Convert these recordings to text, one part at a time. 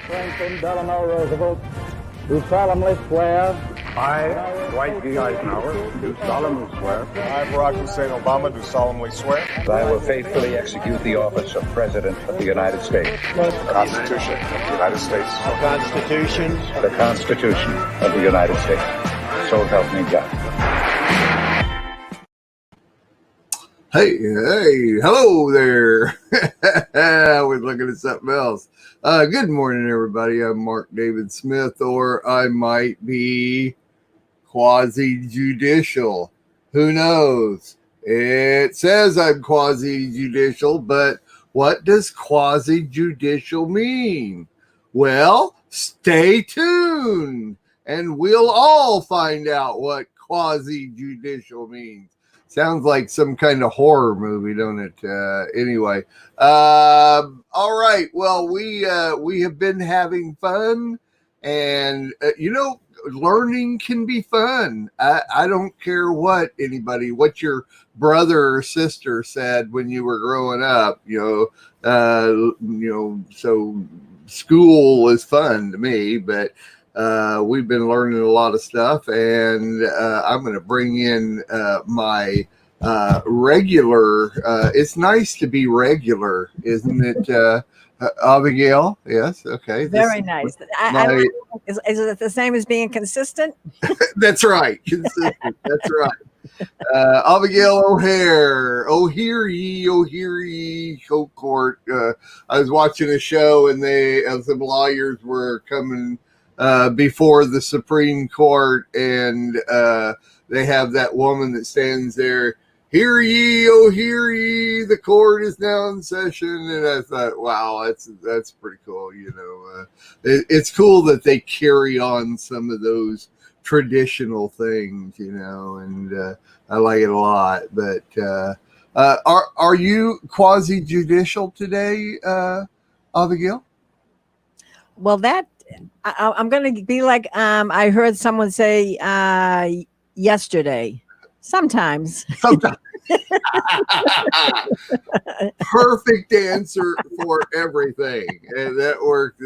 Franklin Delano Roosevelt, do solemnly swear. I, Dwight D. Eisenhower, do solemnly swear. I, Barack Hussein Obama, do solemnly swear. That I will faithfully execute the office of President of the United States. The Constitution of the United States. The Constitution. The Constitution of the United States. So help me God. Hey, hello there. I was looking at something else. Good morning, everybody. I'm Mark David Smith, or I might be quasi-judicial. Who knows? It says I'm quasi-judicial, but what does quasi-judicial mean? Well, stay tuned, and we'll all find out what quasi-judicial means. Sounds like some kind of horror movie, don't it? Anyway, all right. Well, we have been having fun, and learning can be fun. I don't care what your brother or sister said when you were growing up. So school is fun to me, but we've been learning a lot of stuff, and I'm going to bring in my regular. It's nice to be regular, isn't it, Abigail? Yes. Okay. Very nice. Is it the same as being consistent? That's right. Consistent. That's right. Abigail O'Hare. Oh, hear ye, court. I was watching a show, and some lawyers were coming before the Supreme Court, and they have that woman that stands there. Hear ye, oh hear ye, the court is now in session. And I thought, wow, that's pretty cool. It's cool that they carry on some of those traditional things, and I like it a lot. But are you quasi-judicial today, Abigail? Well, I'm going to be like I heard someone say yesterday. Sometimes. Perfect answer for everything, and that worked.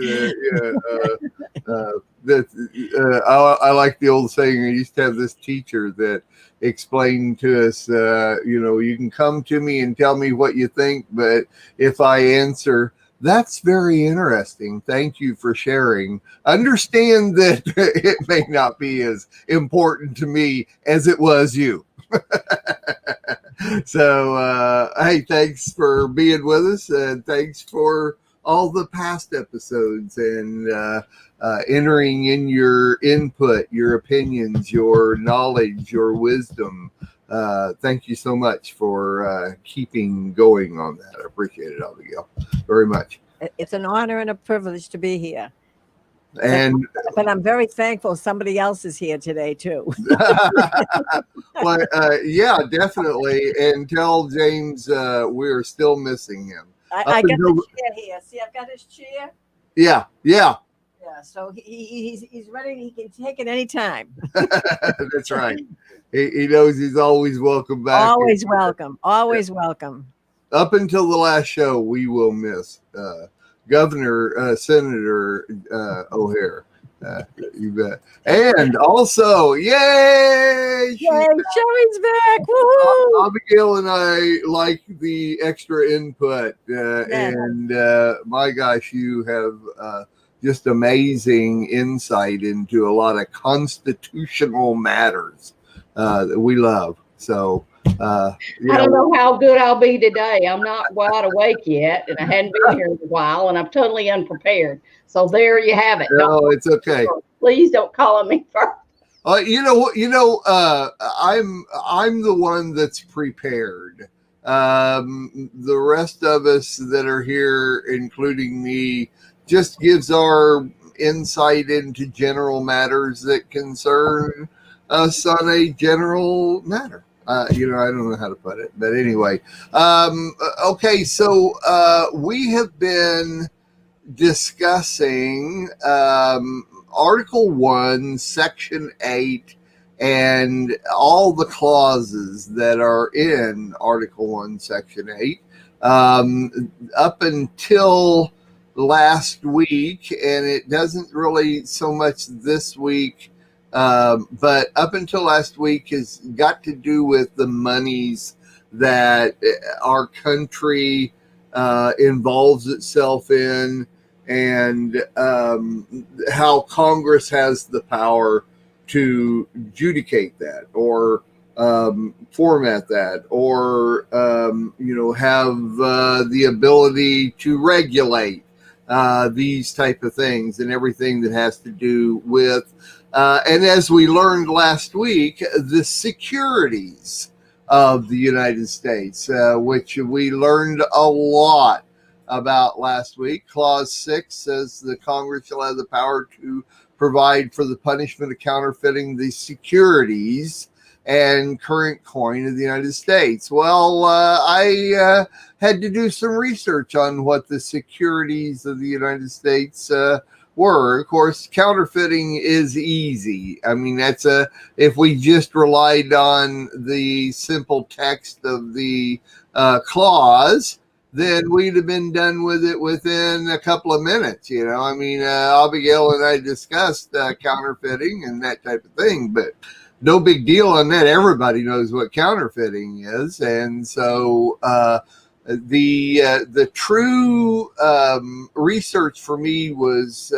I like the old saying. I used to have this teacher that explained to us, you can come to me and tell me what you think, but if I answer, that's very interesting, thank you for sharing, understand that it may not be as important to me as it was you. So, hey, thanks for being with us, and thanks for all the past episodes and entering in your input, your opinions, your knowledge, your wisdom. Thank you so much for keeping going on that. I appreciate it, Abigail, very much. It's an honor and a privilege to be here. But I'm very thankful somebody else is here today too. Well, yeah, definitely. And tell James we're still missing him. I got the chair here. See, I've got his chair. Yeah. Yeah. So he's ready. He can take it anytime. That's right. He knows he's always welcome back. Always welcome. Always welcome. Up until the last show, we will miss Governor, Senator O'Hare. You bet. And also, yay! Sherry's back! Woo-hoo! Abigail and I like the extra input. And my gosh, you have just amazing insight into a lot of constitutional matters that we love. So, I don't know how good I'll be today. I'm not wide awake yet, and I hadn't been here in a while, and I'm totally unprepared. So there you have it. No, it's okay. Please don't call on me first. I'm the one that's prepared. The rest of us that are here, including me, just gives our insight into general matters that concern us on a general matter. I don't know how to put it, but anyway. Okay, so we have been discussing Article 1, Section 8, and all the clauses that are in Article 1, Section 8 up until last week, and it doesn't really so much this week, but up until last week has got to do with the monies that our country involves itself in, and how Congress has the power to adjudicate that, or format that, or have the ability to regulate these type of things, and everything that has to do with and as we learned last week, the securities of the United States, which we learned a lot about last week. Clause 6 says the Congress shall have the power to provide for the punishment of counterfeiting the securities and current coin of the United States. Well, I had to do some research on what the securities of the United States were. Of course, counterfeiting is easy. I mean, if we just relied on the simple text of the clause, then we'd have been done with it within a couple of minutes. I mean, Abigail and I discussed counterfeiting and that type of thing, but no big deal on that. Everybody knows what counterfeiting is. And so the true research for me was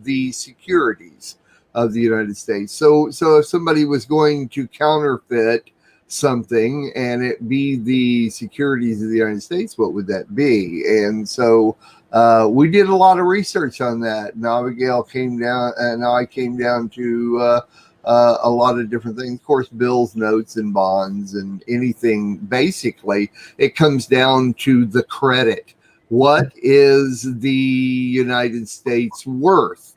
the securities of the United States. So if somebody was going to counterfeit something and it be the securities of the United States, what would that be? And so we did a lot of research on that. And Abigail came down, and I came down to a lot of different things. Of course, bills, notes, and bonds, and anything. Basically, it comes down to the credit. What is the United States worth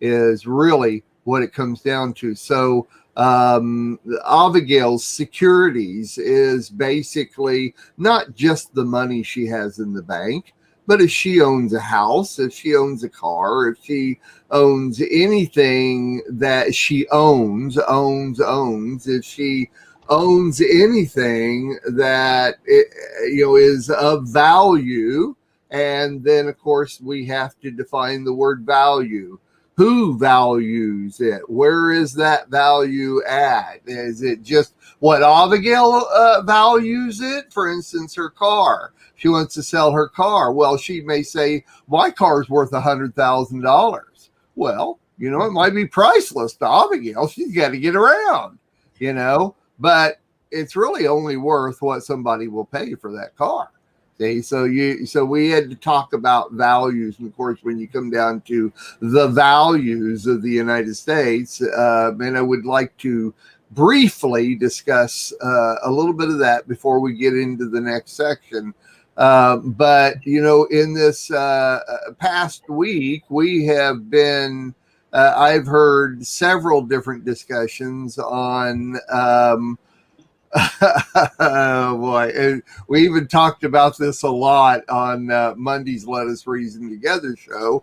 is really what it comes down to. So Abigail's securities is basically not just the money she has in the bank, but if she owns a house, if she owns a car, if she owns anything that she owns, if she owns anything that is of value, and then of course we have to define the word value. Who values it? Where is that value at? Is it just what Abigail values it? For instance, her car. She wants to sell her car. Well, she may say, my car's worth $100,000. Well, it might be priceless to Abigail. She's got to get around, but it's really only worth what somebody will pay for that car. See, so we had to talk about values. And of course, when you come down to the values of the United States, and I would like to briefly discuss a little bit of that before we get into the next section. But in this past week, we have been, I've heard several different discussions on, oh boy, and we even talked about this a lot on Monday's Let Us Reason Together show.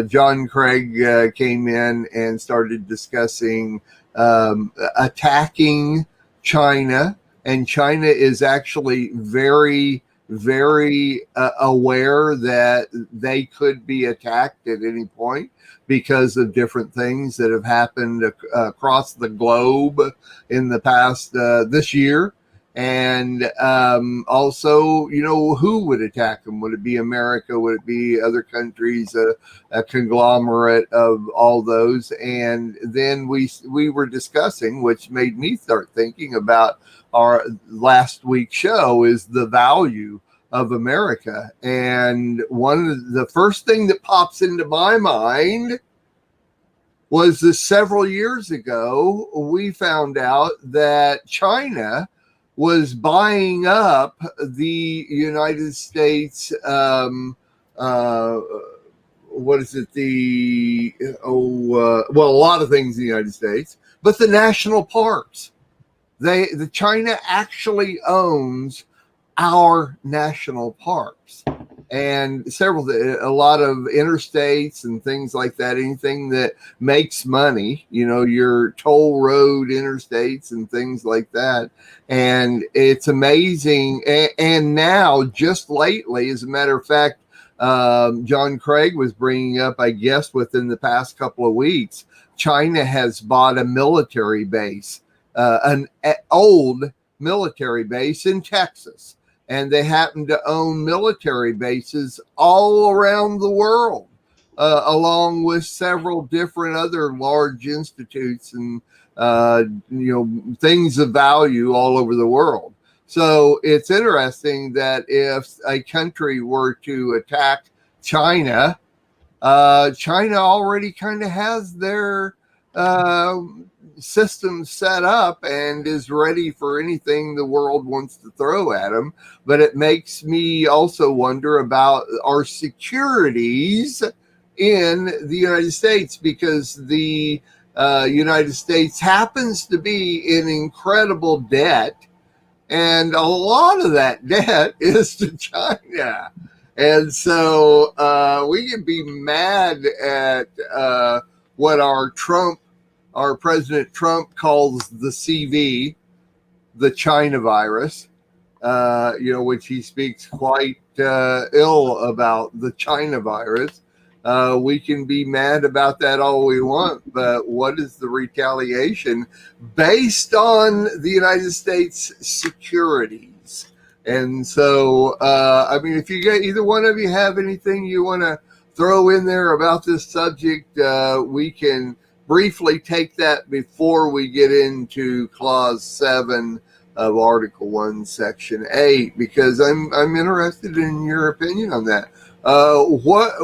John Craig came in and started discussing attacking China, and China is actually very, very aware that they could be attacked at any point because of different things that have happened across the globe in the past this year. And also, who would attack them? Would it be America? Would it be other countries, a conglomerate of all those? And then we were discussing, which made me start thinking about our last week's show, is the value of America. And the first thing that pops into my mind was that several years ago, we found out that China was buying up the United States, what is it? A lot of things in the United States, but the national parks. The China actually owns our national parks and a lot of interstates and things like that. Anything that makes money, your toll road interstates and things like that. And it's amazing. And now, just lately, as a matter of fact, John Craig was bringing up, I guess, within the past couple of weeks, China has bought a military base, an old military base in Texas. And they happen to own military bases all around the world, along with several different other large institutes and things of value all over the world. So it's interesting that if a country were to attack China, China already kind of has their system set up and is ready for anything the world wants to throw at them. But it makes me also wonder about our securities in the United States, because the United States happens to be in incredible debt, and a lot of that debt is to China. And so we can be mad at what our President Trump calls the CV, the China virus, which he speaks quite ill about the China virus. We can be mad about that all we want, but what is the retaliation based on the United States securities? And so, if you get either one of you have anything you want to throw in there about this subject, we can briefly take that before we get into Clause 7 of Article 1, Section 8, because I'm interested in your opinion on that. What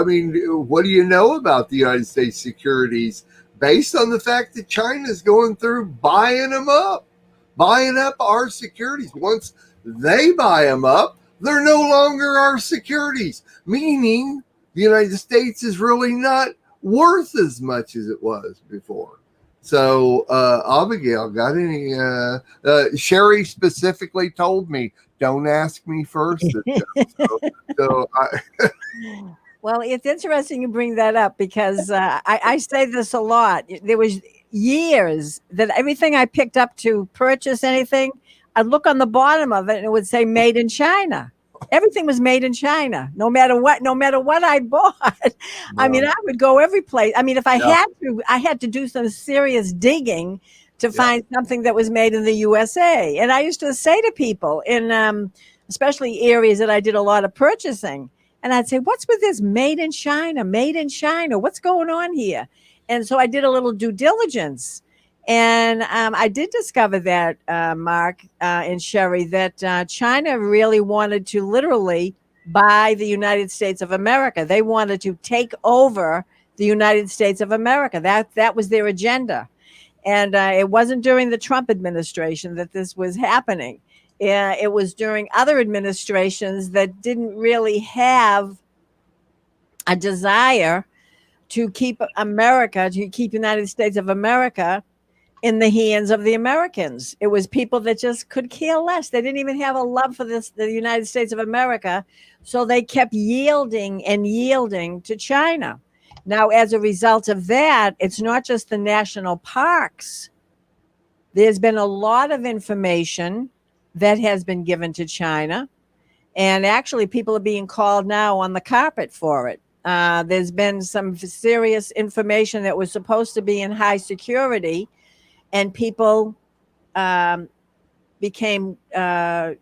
do you know about the United States securities based on the fact that China is going through buying up our securities? Once they buy them up, they're no longer our securities, meaning the United States is really not worth as much as it was before. So, Abigail, got any? Sherry specifically told me, don't ask me first. Well, it's interesting you bring that up, because I say this a lot. There was years that everything I picked up to purchase anything, I'd look on the bottom of it and it would say made in China. Everything was made in China, no matter what I bought. Wow. I mean, I would go every place. I mean, if I had to do some serious digging to find something that was made in the USA. And I used to say to people in especially areas that I did a lot of purchasing, and I'd say, what's with this made in China, what's going on here? And so I did a little due diligence. And I did discover that, Mark and Sherry, that China really wanted to literally buy the United States of America. They wanted to take over the United States of America. That was their agenda. And it wasn't during the Trump administration that this was happening. It was during other administrations that didn't really have a desire to keep the United States of America in the hands of the Americans. It was people that just could care less. They didn't even have a love for the United States of America. So they kept yielding to China. Now, as a result of that, it's not just the national parks. There's been a lot of information that has been given to China. And actually, people are being called now on the carpet for it. There's been some serious information that was supposed to be in high security, and people became, it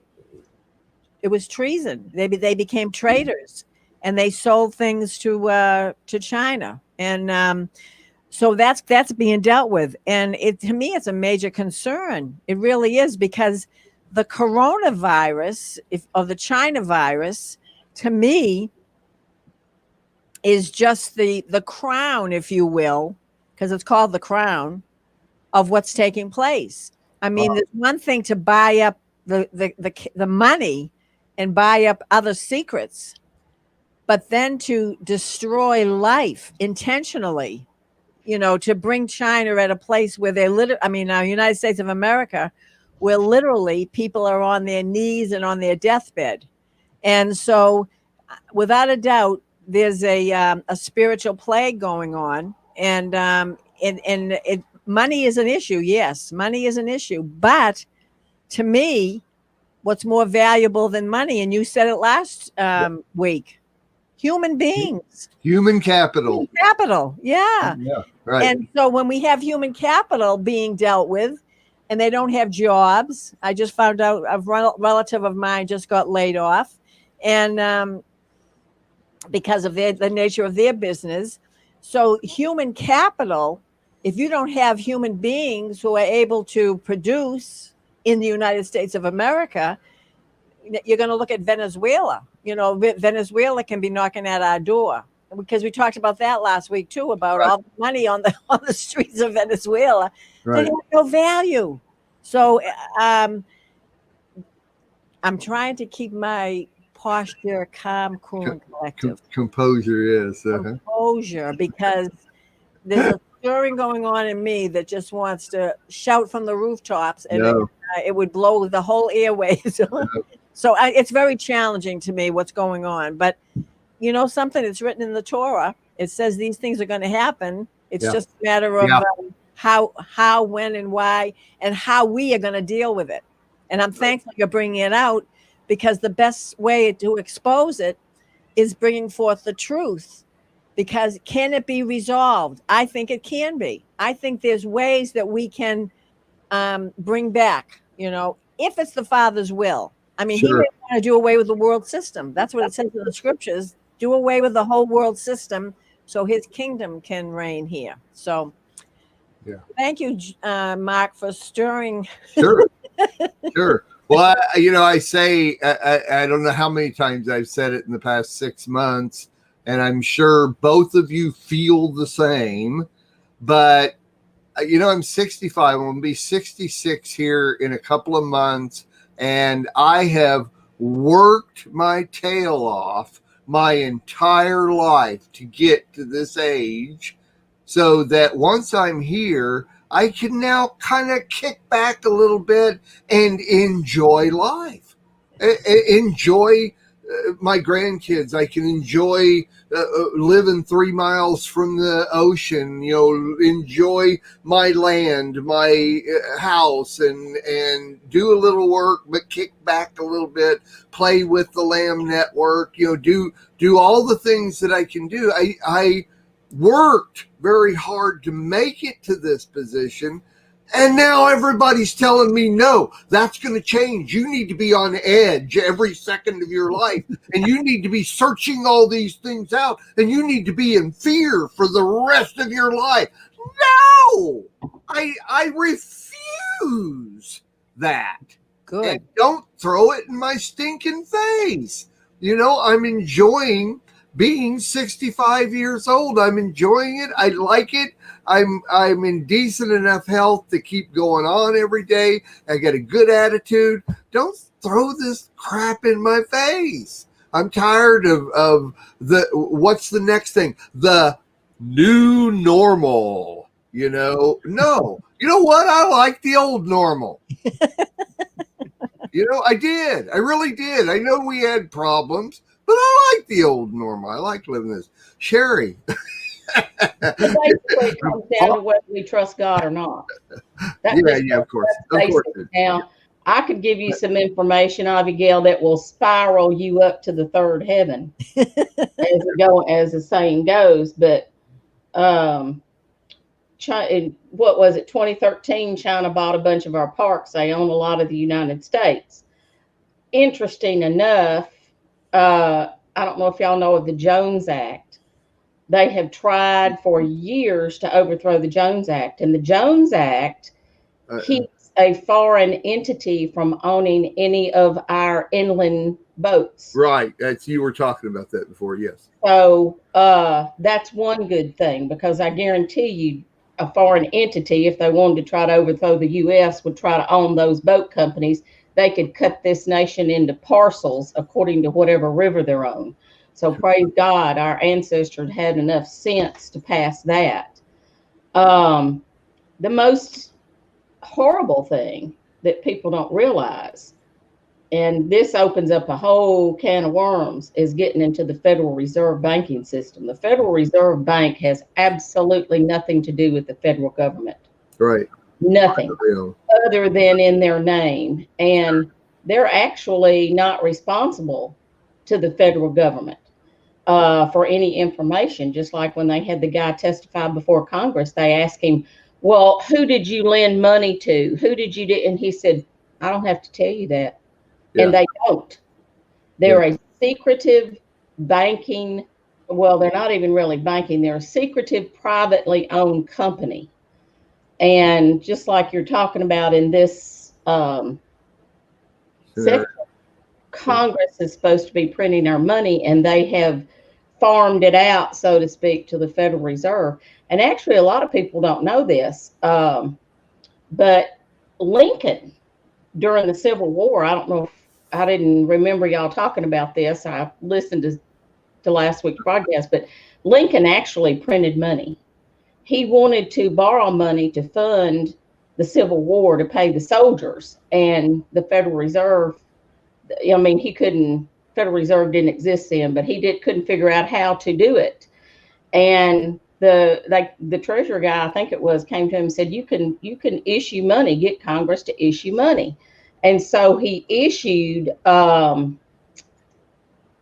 was treason. They became traitors, and they sold things to China. And so that's being dealt with. And to me, it's a major concern. It really is, because the coronavirus, or the China virus, to me, is just the crown, if you will, because it's called the crown of what's taking place. I mean, there's one thing to buy up the money and buy up other secrets, but then to destroy life intentionally, to bring China at a place where our United States of America, where literally people are on their knees and on their deathbed. And so without a doubt, there's a spiritual plague going on, and money is an issue. Yes, money is an issue. But to me, what's more valuable than money, and you said it last week, human beings. Human capital. Capital, yeah. Yeah, right. And so when we have human capital being dealt with and they don't have jobs, I just found out a relative of mine just got laid off. And because of the nature of their business. So human capital, if you don't have human beings who are able to produce in the United States of America, you're going to look at Venezuela. You know, Venezuela can be knocking at our door, because we talked about that last week too, about all the money on the streets of Venezuela that have no value. So I'm trying to keep my posture calm, cool, and collective. Composure, yes. Composure, because there's a stirring going on in me that just wants to shout from the rooftops, and it would blow the whole airways. So it's very challenging to me what's going on. But you know something, it's written in the Torah. It says these things are going to happen. It's just a matter of how, when, and why, and how we are going to deal with it. And I'm thankful you're bringing it out, because the best way to expose it is bringing forth the truth. Because can it be resolved? I think it can be. I think there's ways that we can bring back, you know, if it's the Father's will. I mean, he may want to do away with the world system. That's what it says in the scriptures. Do away with the whole world system so his kingdom can reign here. So thank you, Mark, for stirring. Sure. Well, I say, I don't know how many times I've said it in the past 6 months, and I'm sure both of you feel the same, but, I'm 65. I'm going to be 66 here in a couple of months, and I have worked my tail off my entire life to get to this age, so that once I'm here, I can now kind of kick back a little bit and enjoy life, enjoy my grandkids. I can enjoy living 3 miles from the ocean, enjoy my land, my house, and do a little work, but kick back a little bit, play with the Lamb Network, do all the things that I can do. I worked very hard to make it to this position, and now everybody's telling me, no, that's going to change. You need to be on edge every second of your life, and you need to be searching all these things out, and you need to be in fear for the rest of your life. No, I refuse that. Good. And don't throw it in my stinking face. I'm enjoying being 65 years old. I'm enjoying it. I like it. I'm in decent enough health to keep going on every day. I got a good attitude. Don't throw this crap in my face. I'm tired of what's the next thing? The new normal, No. You know what? I like the old normal. I did. I really did. I know we had problems, but I like the old normal. I like living this. Sherry. Basically, it comes down to whether we trust God or not. Of course. Now, I could give you some information, Abigail, that will spiral you up to the third heaven, as the saying goes. But what was it? 2013, China bought a bunch of our parks. They own a lot of the United States. Interesting enough, I don't know if y'all know of the Jones Act. They have tried for years to overthrow the Jones Act, and the Jones Act keeps a foreign entity from owning any of our inland boats. Right. You were talking about that before. Yes. So that's one good thing, because I guarantee you a foreign entity, if they wanted to try to overthrow the U.S., would try to own those boat companies. They could cut this nation into parcels according to whatever river they're on. So praise God, our ancestors had enough sense to pass that. The most horrible thing that people don't realize, and this opens up a whole can of worms, is getting into the Federal Reserve banking system. The Federal Reserve Bank has absolutely nothing to do with the federal government. Right. Nothing other than in their name. And they're actually not responsible to the federal government. for any information. Just like when they had the guy testify before Congress, they asked him, well, who did you lend money to? Who did you do? And he said, I don't have to tell you that. Yeah. And they don't. They're a secretive banking. Well, they're not even really banking. They're a secretive, privately owned company. And just like you're talking about in this section, Congress is supposed to be printing our money, and they have farmed it out, so to speak, to the Federal Reserve. And actually, a lot of people don't know this, but Lincoln, during the Civil War, I don't know if I didn't remember y'all talking about this. I listened to last week's broadcast, but Lincoln actually printed money. He wanted to borrow money to fund the Civil War to pay the soldiers, and the Federal Reserve, I mean, Federal Reserve didn't exist then, but he couldn't figure out how to do it. And the treasurer guy, I think it was, came to him and said, you can issue money, get Congress to issue money. And so he issued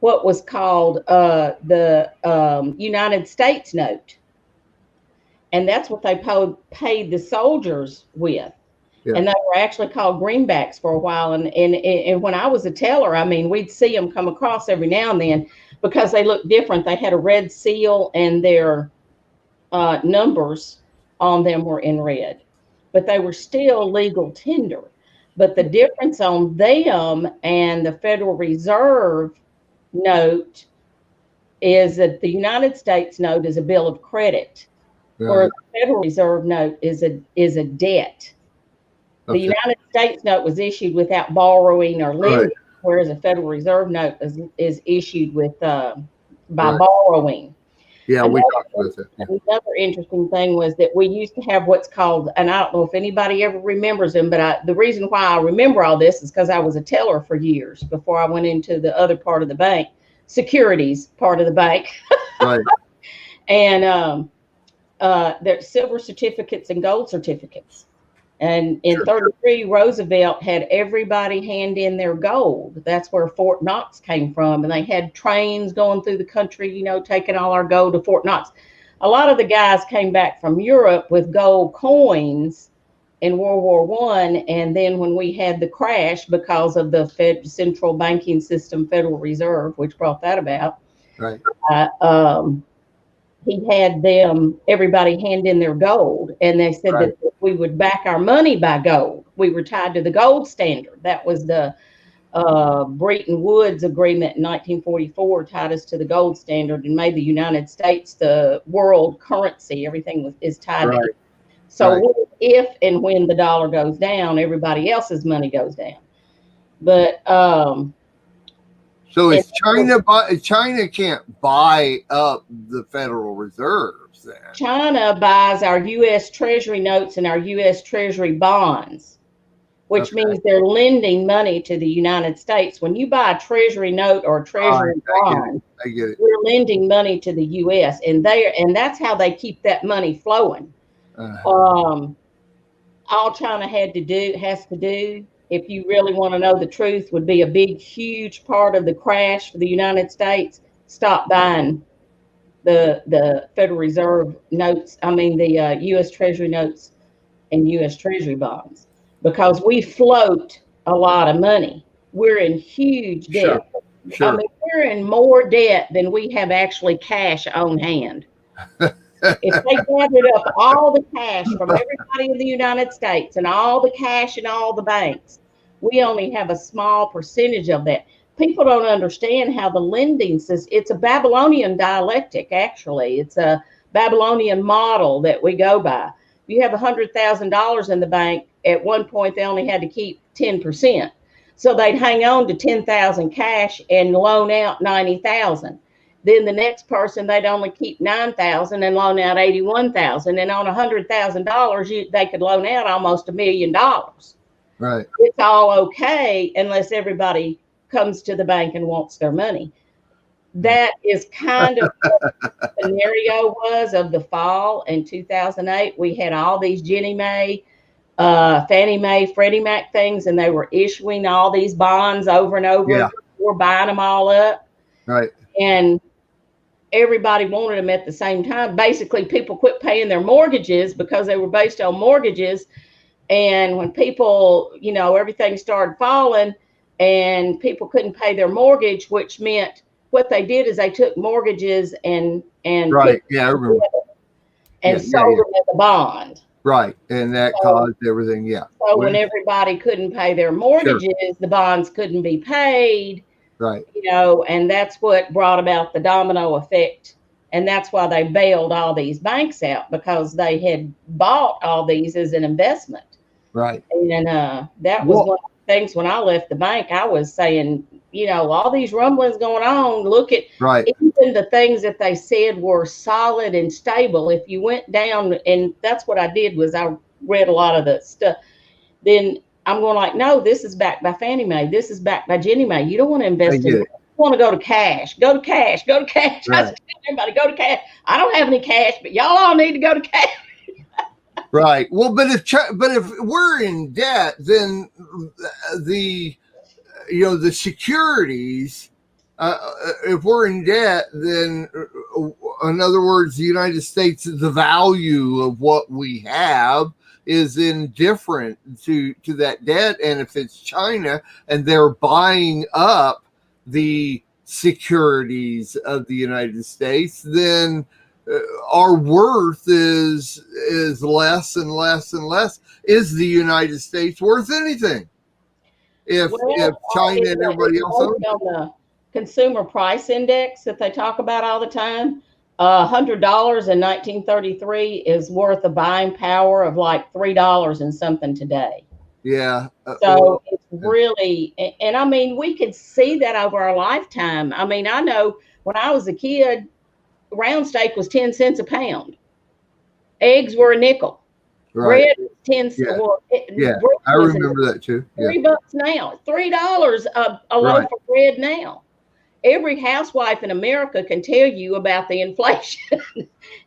what was called the United States note. And that's what they paid the soldiers with. Yeah. And they were actually called greenbacks for a while. And when I was a teller, I mean, we'd see them come across every now and then because they looked different. They had a red seal and their numbers on them were in red, but they were still legal tender. But the difference on them and the Federal Reserve note is that the United States note is a bill of credit, whereas the Federal Reserve note is a debt. The United States note was issued without borrowing or lending, whereas a Federal Reserve note is issued with by borrowing. Yeah, we talked about that. Yeah. Another interesting thing was that we used to have what's called, and I don't know if anybody ever remembers them, but the reason why I remember all this is because I was a teller for years before I went into the other part of the bank, securities part of the bank. Right. And there's silver certificates and gold certificates. And in 33, Roosevelt had everybody hand in their gold. That's where Fort Knox came from. And they had trains going through the country, you know, taking all our gold to Fort Knox. A lot of the guys came back from Europe with gold coins in World War I. And then when we had the crash because of the central banking system, Federal Reserve, which brought that about, he had everybody hand in their gold. And they said that we would back our money by gold. We were tied to the gold standard. That was the Bretton Woods Agreement in 1944 tied us to the gold standard and made the United States the world currency. Everything is tied to it. So if and when the dollar goes down, everybody else's money goes down. But so it's China can't buy up the Federal Reserves then. China buys our U.S. Treasury notes and our U.S. Treasury bonds, which means they're lending money to the United States. When you buy a Treasury note or a Treasury bond, I get it. we're lending money to the U.S. and that's how they keep that money flowing. All China has to do, if you really want to know the truth, would be a big, huge part of the crash for the United States. Stop buying the Federal Reserve notes. I mean, the U.S. Treasury notes and U.S. Treasury bonds, because we float a lot of money. We're in huge debt. Sure. I mean, we're in more debt than we have actually cash on hand. If they gathered up all the cash from everybody in the United States and all the cash in all the banks, we only have a small percentage of that. People don't understand how the lending system, it's a Babylonian dialectic, actually. It's a Babylonian model that we go by. If you have $100,000 in the bank, at one point they only had to keep 10%. So they'd hang on to 10,000 cash and loan out 90,000. Then the next person, they'd only keep 9,000 and loan out 81,000. And on $100,000, they could loan out almost $1 million. Right. It's all okay unless everybody comes to the bank and wants their money. That is kind of what the scenario was of the fall in 2008. We had all these Ginnie Mae, Fannie Mae, Freddie Mac things, and they were issuing all these bonds over and over. Yeah. We're buying them all up. Right. And everybody wanted them at the same time. Basically, people quit paying their mortgages because they were based on mortgages. And when people, everything started falling and people couldn't pay their mortgage, which meant what they did is they took mortgages and right. Yeah, I remember. And sold them as a bond. Right. And that caused everything. Yeah. So when everybody couldn't pay their mortgages, the bonds couldn't be paid. Right. And that's what brought about the domino effect. And that's why they bailed all these banks out, because they had bought all these as an investment. Right. And that was one of the things when I left the bank, I was saying, all these rumblings going on, look at even the things that they said were solid and stable. If you went down, and that's what I did, was I read a lot of the stuff. Then I'm going like, no, this is backed by Fannie Mae. This is backed by Ginnie Mae. You don't want to invest in it. You want to go to cash. Go to cash. Go to cash. Right. I said, everybody go to cash. I don't have any cash, but y'all all need to go to cash. Right. Well, but if we're in debt, then the securities, if we're in debt, then in other words, the United States, the value of what we have is indifferent to that debt. And if it's China and they're buying up the securities of the United States, then our worth is less and less and less. Is the United States worth anything if China and everybody else owns it? On the consumer price index that they talk about all the time, $100 in 1933 is worth a buying power of like $3 and something today. Yeah. So it's really, and I mean, we could see that over our lifetime. I mean, I know when I was a kid, round steak was 10 cents a pound. Eggs were a nickel. Right. Bread was 10 cents. Yeah, I remember that too. Yeah. $3 now. $3 a loaf of bread now. Every housewife in America can tell you about the inflation,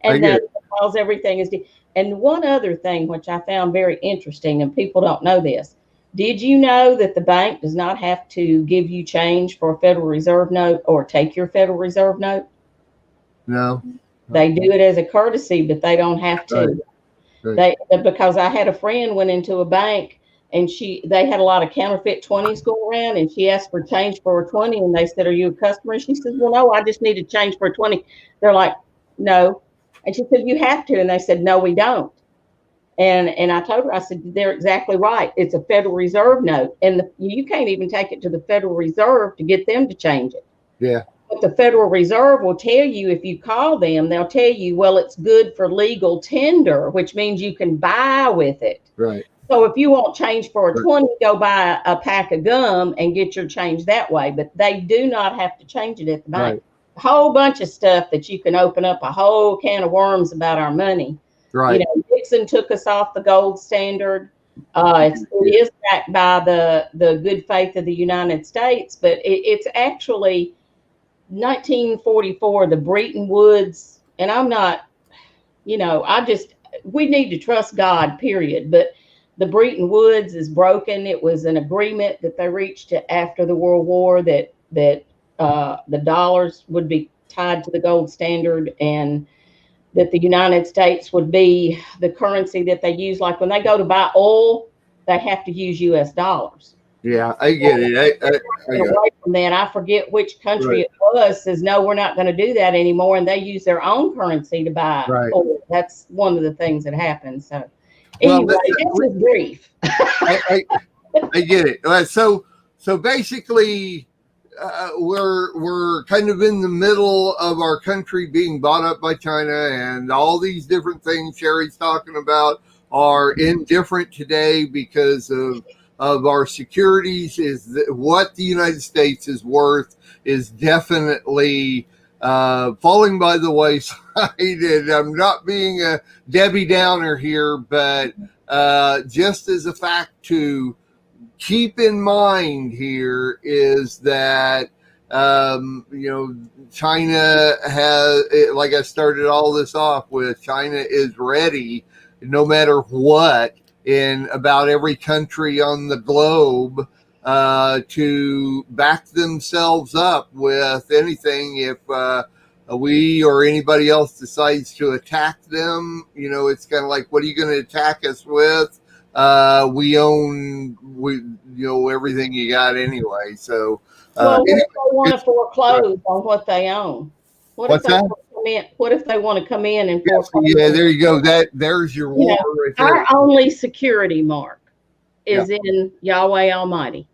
and that's because everything is. And one other thing, which I found very interesting, and people don't know this. Did you know that the bank does not have to give you change for a Federal Reserve note or take your Federal Reserve note? No. They do it as a courtesy, but they don't have to. Right. Because I had a friend went into a bank and they had a lot of counterfeit 20s go around, and she asked for change for a 20, and they said, "Are you a customer?" And she said, "Well, no, I just need to change for a 20. They're like, "No." And she said, "You have to." And they said, "No, we don't." And I told her, I said, "They're exactly right. It's a Federal Reserve note, and you can't even take it to the Federal Reserve to get them to change it." Yeah. But the Federal Reserve will tell you, if you call them, they'll tell you, well, it's good for legal tender, which means you can buy with it. Right. So if you want change for a 20, go buy a pack of gum and get your change that way. But they do not have to change it at the bank. Right. A whole bunch of stuff that you can open up a whole can of worms about our money. Right. Nixon took us off the gold standard. It is backed by the good faith of the United States, but it's actually 1944, the Bretton Woods, and I'm not, we need to trust God, period. But the Bretton Woods is broken. It was an agreement that they reached after the World War that the dollars would be tied to the gold standard, and that the United States would be the currency that they use. Like when they go to buy oil, they have to use US dollars. Yeah, I get it. Away from that, I forget which country it was, says, no, we're not going to do that anymore. And they use their own currency to buy oil. That's one of the things that happens. So anyway, this is brief. I get it. So basically, we're kind of in the middle of our country being bought up by China, and all these different things Sherry's talking about are indifferent today because of our securities. What the United States is worth is definitely falling by the wayside. And I'm not being a Debbie Downer here, but just as a fact to keep in mind here is that China has, like I started all this off with, China is ready no matter what in about every country on the globe to back themselves up with anything if we or anybody else decides to attack them, it's kind of like, what are you going to attack us with? We own everything you got anyway. So, well, what anyway, if they want to foreclose on what they own? What's that? What if they want to come in and Yes, foreclose? yeah, there you go. There's your war right there. Our only security, Mark, is in Yahweh Almighty.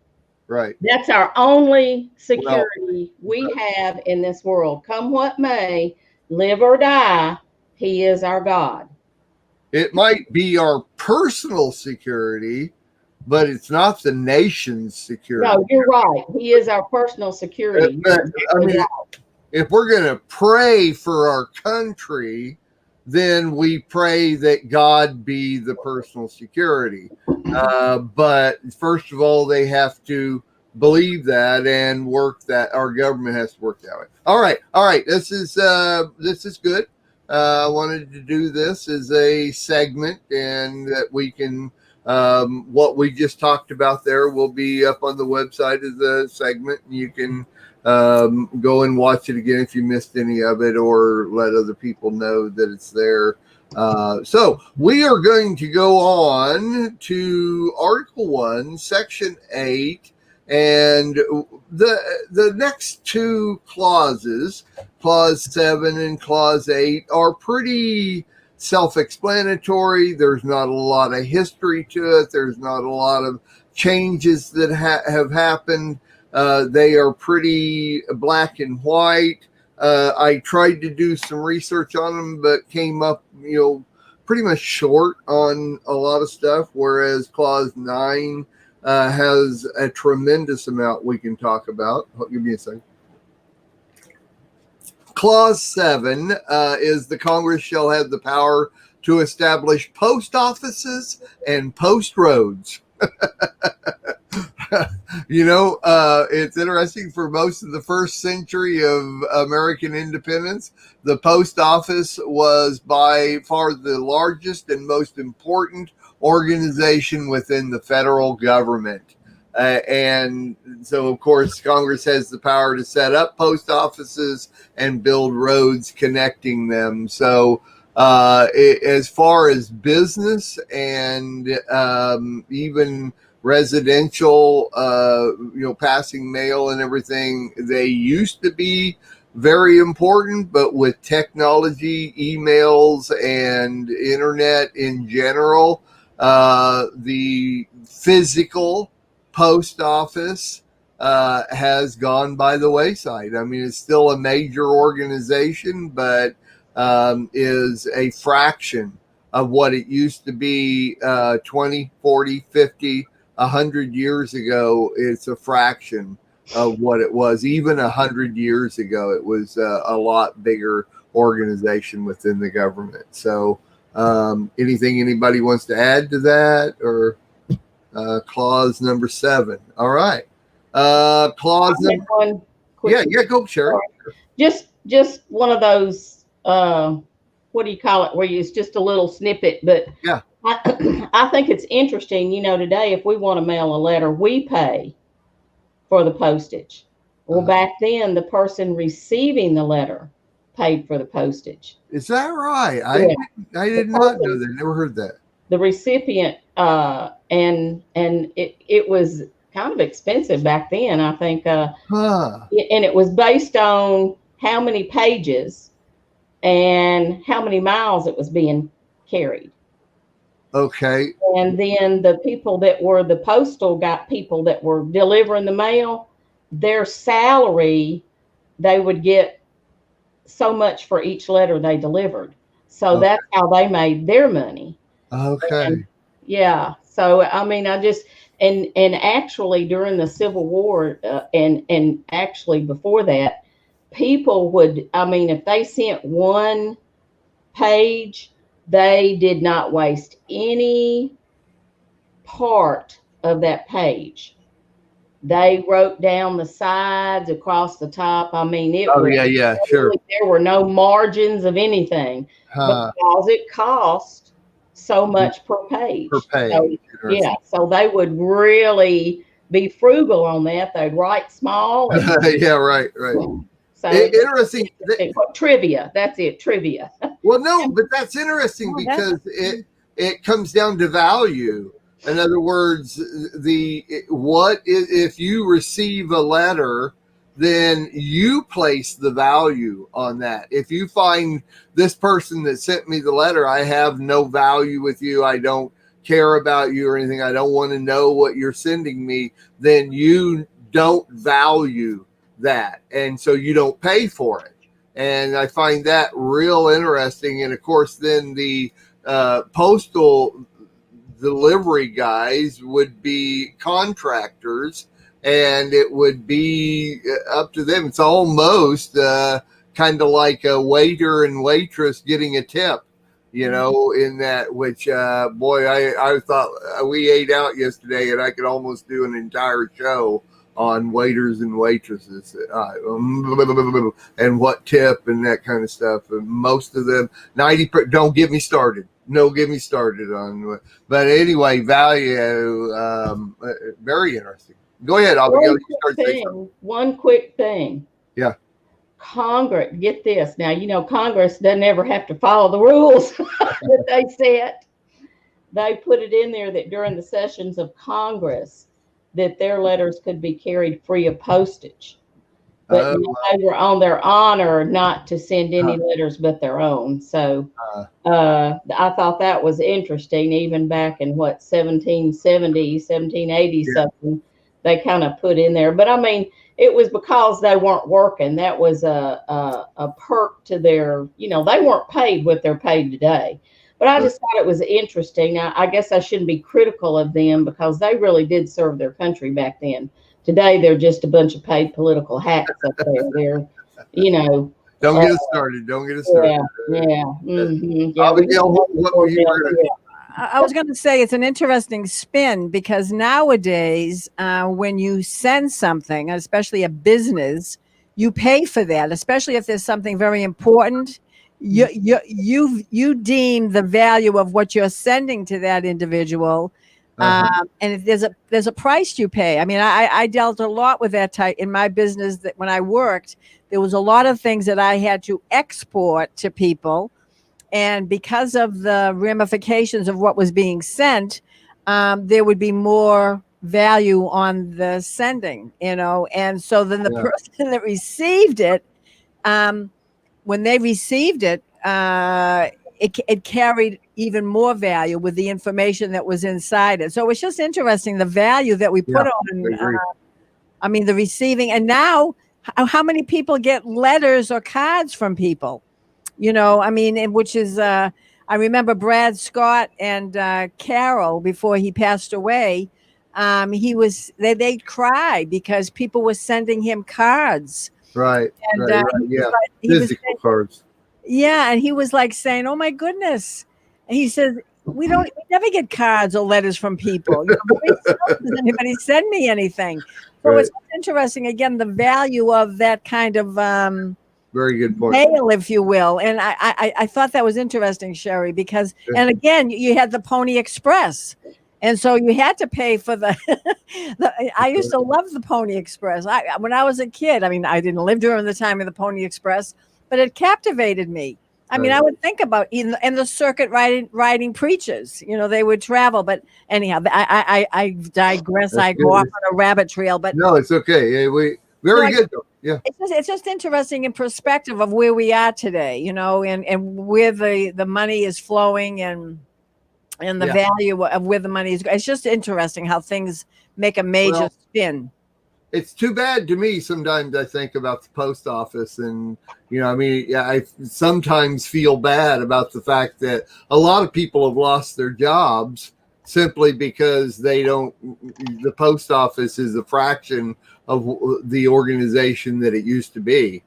Right. That's our only security we have in this world. Come what may, live or die, He is our God. It might be our personal security, but it's not the nation's security. No, you're right. He is our personal security. But, if we're going to pray for our country, then we pray that God be the personal security. But first of all, they have to believe that and work that. Our government has to work that way. All right. This is good. I wanted to do this as a segment, and that we can. What we just talked about there will be up on the website as a segment, and you can go and watch it again if you missed any of it, or let other people know that it's there. So we are going to go on to Article 1, Section 8, and the next two clauses, Clause 7 and Clause 8, are pretty self-explanatory. There's not a lot of history to it. There's not a lot of changes that have happened. They are pretty black and white. I tried to do some research on them, but came up, pretty much short on a lot of stuff, whereas Clause 9 has a tremendous amount we can talk about. Give me a second. Clause 7 is the Congress shall have the power to establish post offices and post roads. It's interesting. For most of the first century of American independence, the post office was by far the largest and most important organization within the federal government. And so, of course, Congress has the power to set up post offices and build roads connecting them. So as far as business and even residential, passing mail and everything, they used to be very important, but with technology, emails, and internet in general, the physical post office has gone by the wayside. I mean, it's still a major organization, but is a fraction of what it used to be 20, 40, 50, 100 years ago. It's a fraction of what it was. Even 100 years ago, it was a lot bigger organization within the government. So anything anybody wants to add to that, or clause number 7? All right. Clause number one. Yeah, go, Sherry. Just one of those, what do you call it, where it's just a little snippet, but yeah. I think it's interesting, today, if we want to mail a letter, we pay for the postage. Well, back then, the person receiving the letter paid for the postage. Is that right? I did not know that. Never heard that. The recipient, and it was kind of expensive back then, I think. And it was based on how many pages and how many miles it was being carried. Okay. And then the people that were the postal people that were delivering the mail, their salary, they would get so much for each letter they delivered. So that's how they made their money. Okay. And, yeah. So, I mean, and actually during the Civil War and actually before that, people would, if they sent one page, they did not waste any part of that page. They wrote down the sides, across the top. Sure. There were no margins of anything because it cost so much per page. So, so they would really be frugal on that. They'd write small. Yeah, right. So Interesting. Trivia. That's it. Trivia. Well, no, but that's interesting because it comes down to value. In other words, if you receive a letter, then you place the value on that. If you find this person that sent me the letter, I have no value with you, I don't care about you or anything, I don't want to know what you're sending me, then you don't value that. And so you don't pay for it. And I find that real interesting. And of course, then the postal delivery guys would be contractors, and it would be up to them. It's almost kind of like a waiter and waitress getting a tip, in that, which, boy, I thought we ate out yesterday, and I could almost do an entire show on waiters and waitresses and what tip and that kind of stuff. And most of them, don't get me started. No, get me started on. But anyway, value, very interesting. Go ahead, Abigail. One quick thing. Yeah. Congress, get this. Now, Congress doesn't ever have to follow the rules that they set. They put it in there that during the sessions of Congress, that their letters could be carried free of postage. But they were on their honor not to send any letters but their own. So I thought that was interesting. Even back in 1770, 1780 something, they kind of put in there. But I mean, it was because they weren't working. That was a perk to their, they weren't paid what they're paid today. But I just thought it was interesting. I guess I shouldn't be critical of them because they really did serve their country back then. Today, they're just a bunch of paid political hacks up there. They're, Don't get us started. Don't get us started. Yeah. Mm-hmm. Abigail, what were you going to I was going to say it's an interesting spin because nowadays, when you send something, especially a business, you pay for that, especially if there's something very important. You deem the value of what you're sending to that individual. And if there's a price you pay. I mean, I dealt a lot with that type in my business. That when I worked, there was a lot of things that I had to export to people, and because of the ramifications of what was being sent, there would be more value on the sending, And so then the person that received it, when they received it, it carried even more value with the information that was inside it. So it's just interesting, the value that we put on, the receiving. And now, how many people get letters or cards from people? Which is, I remember Brad Scott and Carol, before he passed away, they'd cry because people were sending him cards. Right. And, Physical cards. Yeah, and he was like saying, "Oh my goodness," and he says, "We never get cards or letters from people. Does anybody send me anything?" So it's interesting again the value of that kind of very good point, mail, if you will. And I thought that was interesting, Sherry, because and again you had the Pony Express. And so you had to pay for I used to love the Pony Express. When I was a kid, I didn't live during the time of the Pony Express, but it captivated me. I would think about and the circuit riding preachers, they would travel. But anyhow, I digress. I go off on a rabbit trail. But no, it's okay. Very good though. Yeah. It's just interesting in perspective of where we are today, and where the money is flowing and the value of where the money is. It's just interesting how things make a major spin. It's too bad to me. Sometimes I think about the post office and, I sometimes feel bad about the fact that a lot of people have lost their jobs simply because the post office is a fraction of the organization that it used to be.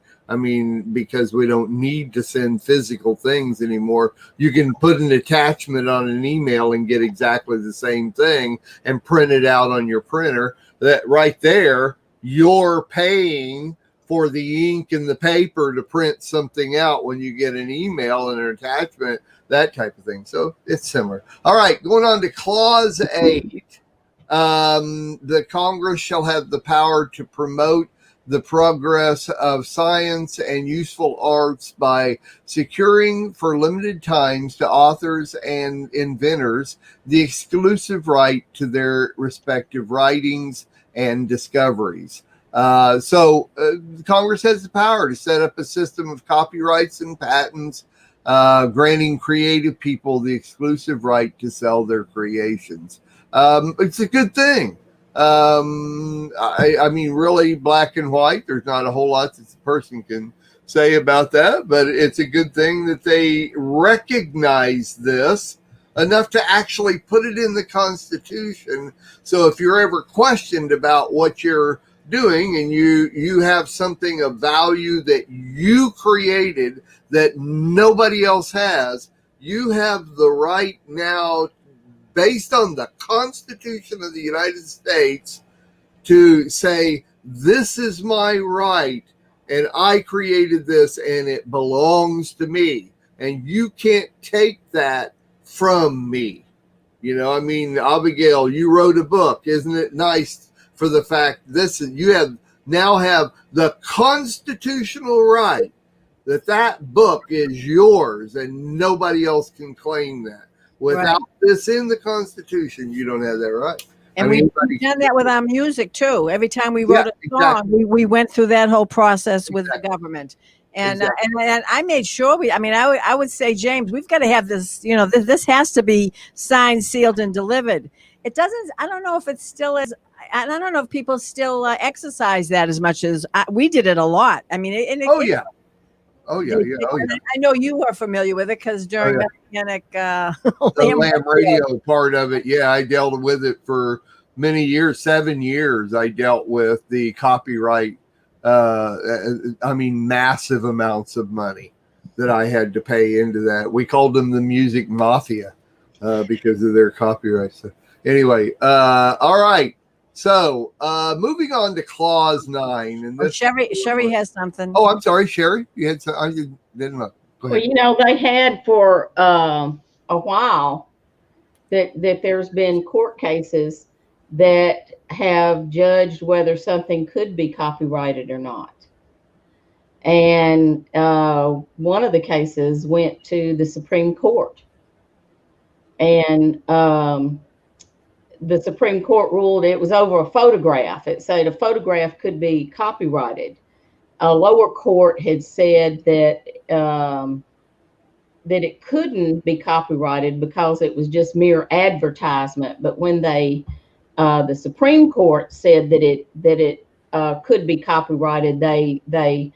Because we don't need to send physical things anymore. You can put an attachment on an email and get exactly the same thing and print it out on your printer. That right there, you're paying for the ink and the paper to print something out when you get an email and an attachment, that type of thing. So it's similar. All right, going on to Clause 8. The Congress shall have the power to promote the progress of science and useful arts by securing for limited times to authors and inventors the exclusive right to their respective writings and discoveries. So Congress has the power to set up a system of copyrights and patents, granting creative people the exclusive right to sell their creations. It's a good thing. I mean, really, black and white, there's not a whole lot that the person can say about that, but it's a good thing that they recognize this enough to actually put it in the Constitution. So if you're ever questioned about what you're doing and you have something of value that you created that nobody else has, you have the right now, based on the Constitution of the United States, to say, this is my right and I created this and it belongs to me and you can't take that from me. You know, I mean, Abigail, you wrote a book. Isn't it nice for the fact you now have the constitutional right that book is yours and nobody else can claim that. Without this in the Constitution, you don't have that right. And we've done that with our music too. Every time we wrote a song, we went through that whole process with the government. And and I made sure I would say, James, we've got to have this, this has to be signed, sealed, and delivered. It doesn't, I don't know if it still is. I don't know if people still exercise that as much as we did it a lot. I mean, I know you are familiar with it because during the Messianic the Lamb radio part of it, I dealt with it for many years, 7 years. I dealt with the copyright. Massive amounts of money that I had to pay into that. We called them the music mafia because of their copyright stuff. Anyway, all right. So moving on to Clause 9. And this Sherry has something. Oh, I'm sorry, Sherry. You had some, I didn't know. Go ahead. Well, they had for a while that there's been court cases that have judged whether something could be copyrighted or not. And one of the cases went to the Supreme Court. And the Supreme Court ruled it was over a photograph. It said a photograph could be copyrighted. A lower court had said that that it couldn't be copyrighted because it was just mere advertisement. But when the Supreme Court said that it could be copyrighted, they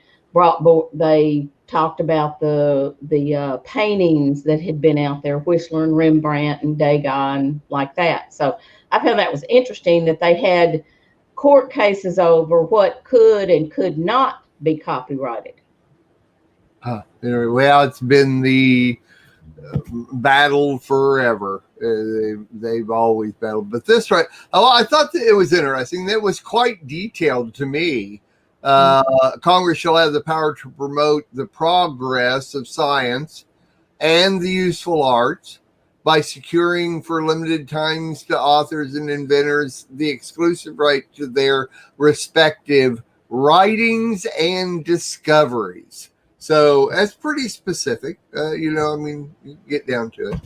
talked about the paintings that had been out there, Whistler and Rembrandt and Degas and like that. So I found that was interesting that they had court cases over what could and could not be copyrighted. Well, it's been the battle forever. They've always battled, but this I thought that it was interesting. It was quite detailed to me. Congress shall have the power to promote the progress of science and the useful arts by securing for limited times to authors and inventors the exclusive right to their respective writings and discoveries. So that's pretty specific. You get down to it.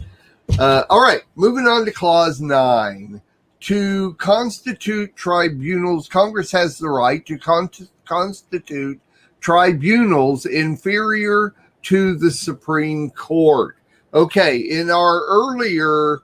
All right, moving on to Clause 9. To constitute tribunals, Congress has the right to constitute tribunals inferior to the Supreme Court. Okay, in our earlier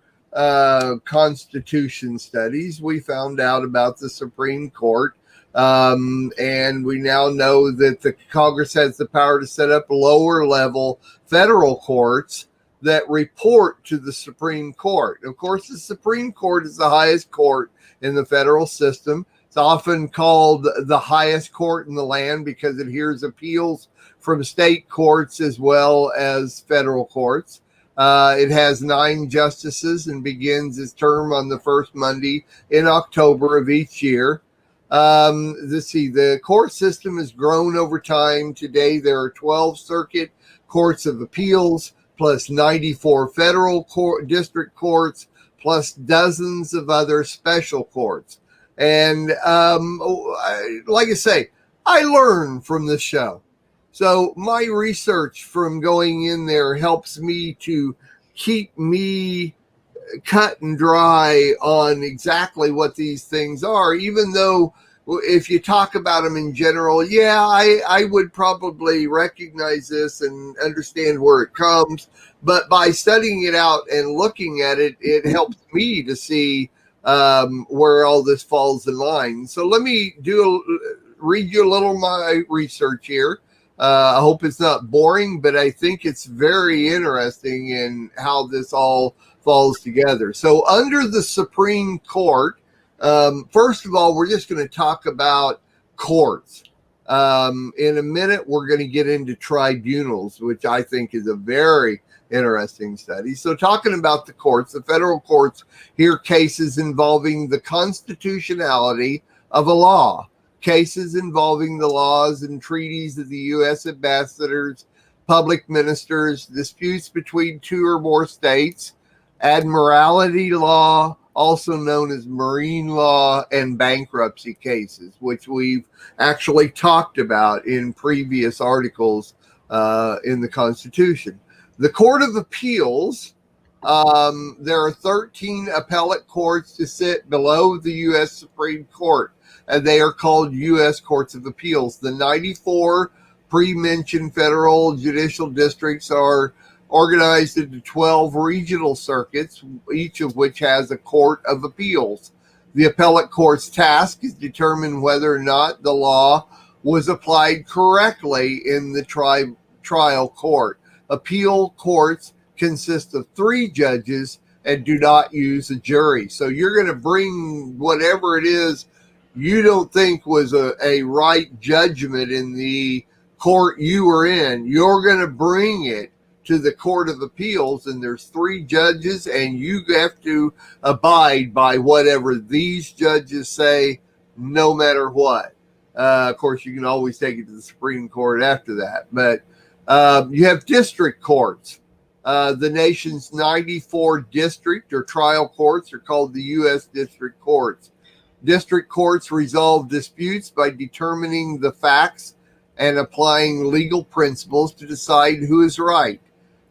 Constitution studies, we found out about the Supreme Court, and we now know that the Congress has the power to set up lower level federal courts that report to the Supreme Court. Of course, the Supreme Court is the highest court in the federal system. It's often called the highest court in the land because it hears appeals from state courts as well as federal courts. It has 9 justices and begins its term on the first Monday in October of each year. The court system has grown over time. Today, there are 12 circuit courts of appeals, plus 94 federal district courts, plus dozens of other special courts. And like I say, I learn from the show. So my research from going in there helps me to keep me cut and dry on exactly what these things are, even though if you talk about them in general, yeah, I would probably recognize this and understand where it comes. But by studying it out and looking at it, it helps me to see where all this falls in line. So let me read you a little of my research here. I hope it's not boring, but I think it's very interesting in how this all falls together. So under the Supreme Court, first of all, we're just going to talk about courts. In a minute, we're going to get into tribunals, which I think is a very interesting study. So talking about the courts, the federal courts hear cases involving the constitutionality of a law, cases involving the laws and treaties of the U.S. ambassadors, public ministers, disputes between two or more states, admiralty law, also known as marine law, and bankruptcy cases, which we've actually talked about in previous articles in the Constitution. The Court of Appeals, there are 13 appellate courts to sit below the U.S. Supreme Court, and they are called U.S. Courts of Appeals. The 94 pre-mentioned federal judicial districts are organized into 12 regional circuits, each of which has a court of appeals. The appellate court's task is to determine whether or not the law was applied correctly in the trial court. Appeal courts consist of 3 judges and do not use a jury. So you're going to bring whatever it is you don't think was a right judgment in the court you were in, you're going to bring it to the Court of Appeals, and there's 3 judges, and you have to abide by whatever these judges say, no matter what. Of course, you can always take it to the Supreme Court after that, but you have district courts. The nation's 94 district or trial courts are called the U.S. District Courts. District courts resolve disputes by determining the facts and applying legal principles to decide who is right.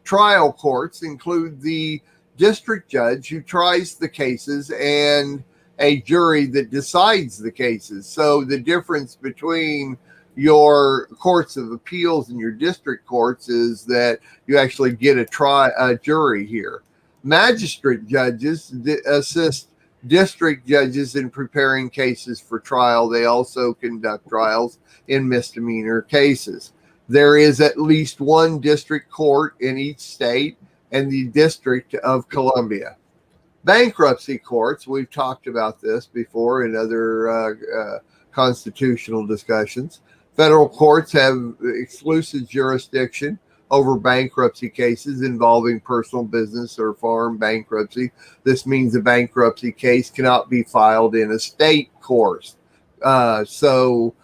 Trial courts include the district judge who tries the cases and a jury that decides the cases. So the difference between your courts of appeals and your district courts is that you actually get a jury here. Magistrate judges assist district judges in preparing cases for trial. They also conduct trials in misdemeanor cases. There is at least 1 district court in each state and the District of Columbia. Bankruptcy courts, we've talked about this before in other constitutional discussions. Federal courts have exclusive jurisdiction over bankruptcy cases involving personal business or foreign bankruptcy. This means a bankruptcy case cannot be filed in a state court. So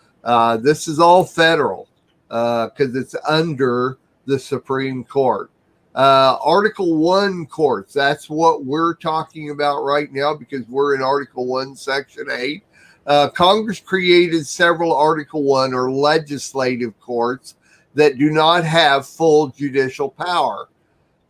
this is all federal because it's under the Supreme Court. Article 1 courts, that's what we're talking about right now because we're in Article 1, Section 8. Congress created several Article 1 or legislative courts that do not have full judicial power.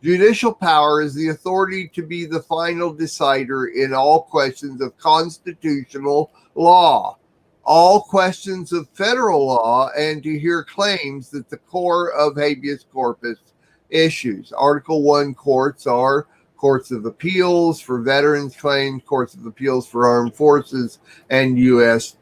Judicial power is the authority to be the final decider in all questions of constitutional law, all questions of federal law, and to hear claims that the core of habeas corpus issues. Article 1 courts are courts of appeals for veterans claims, courts of appeals for armed forces, and U.S.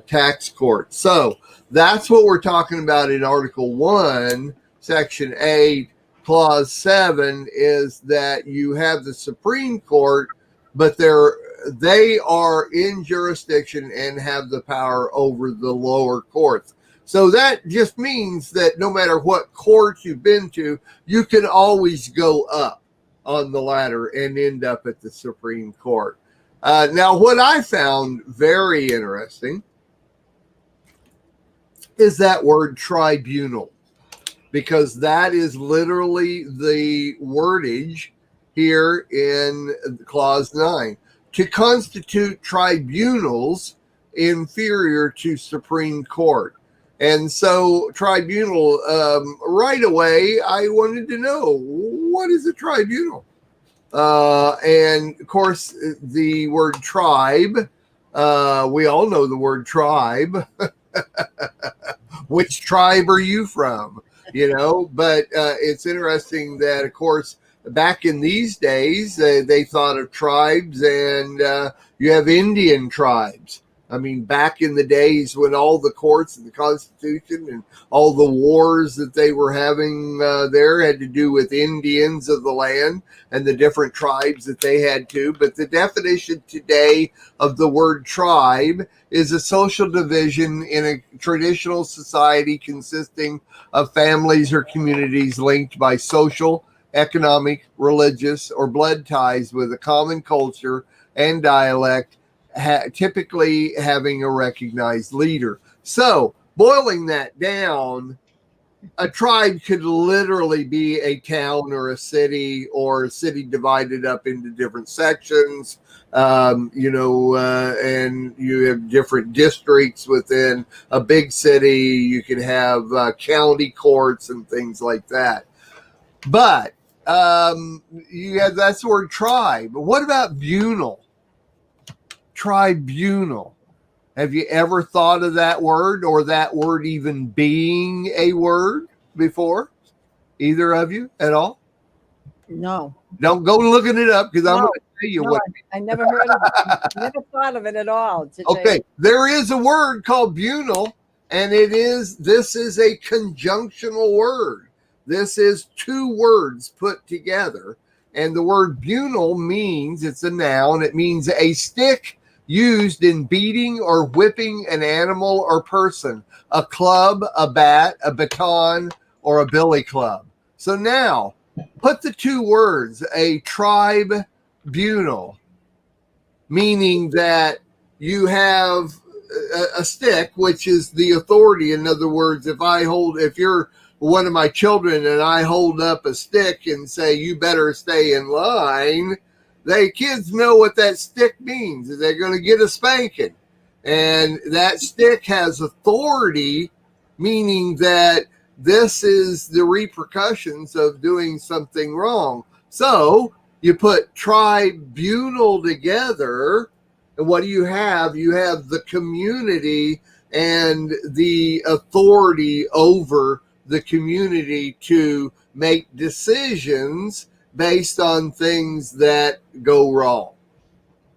Tax courts. So that's what we're talking about in Article 1, Section 8, Clause 7, is that you have the Supreme Court, but they are in jurisdiction and have the power over the lower courts. So that just means that no matter what court you've been to, you can always go up on the ladder and end up at the Supreme Court. Now, what I found very interesting is that word tribunal, because that is literally the wordage here in Clause 9. To constitute tribunals inferior to Supreme Court. And so tribunal, right away, I wanted to know, what is a tribunal? And of course, the word tribe, we all know the word tribe. Which tribe are you from? You know, but it's interesting that, of course, back in these days, they thought of tribes, and you have Indian tribes. I mean, back in the days when all the courts and the Constitution and all the wars that they were having there had to do with Indians of the land and the different tribes that they had to. But the definition today of the word tribe is a social division in a traditional society consisting of families or communities linked by social, economic, religious, or blood ties with a common culture and dialect, typically having a recognized leader. So, boiling that down, a tribe could literally be a town or a city divided up into different sections, and you have different districts within a big city. You can have county courts and things like that. But that's the word tribe. What about bunal? Tribunal. Have you ever thought of that word, or that word even being a word before? Either of you at all? No. Don't go looking it up, because I'm going to tell you what. I never heard of it. Never thought of it at all. Okay, there is a word called bunal, and this is a conjunctional word. This is two words put together, and the word bunal means, it's a noun, it means a stick used in beating or whipping an animal or person, a club, a bat, a baton, or a billy club. So now, put the two words, a tribunal, meaning that you have a stick, which is the authority. In other words, if you're one of my children and I hold up a stick and say, you better stay in line, kids know what that stick means. They're going to get a spanking. And that stick has authority, meaning that this is the repercussions of doing something wrong. So you put tribunal together, and what do you have? You have the community and the authority over the community to make decisions based on things that go wrong.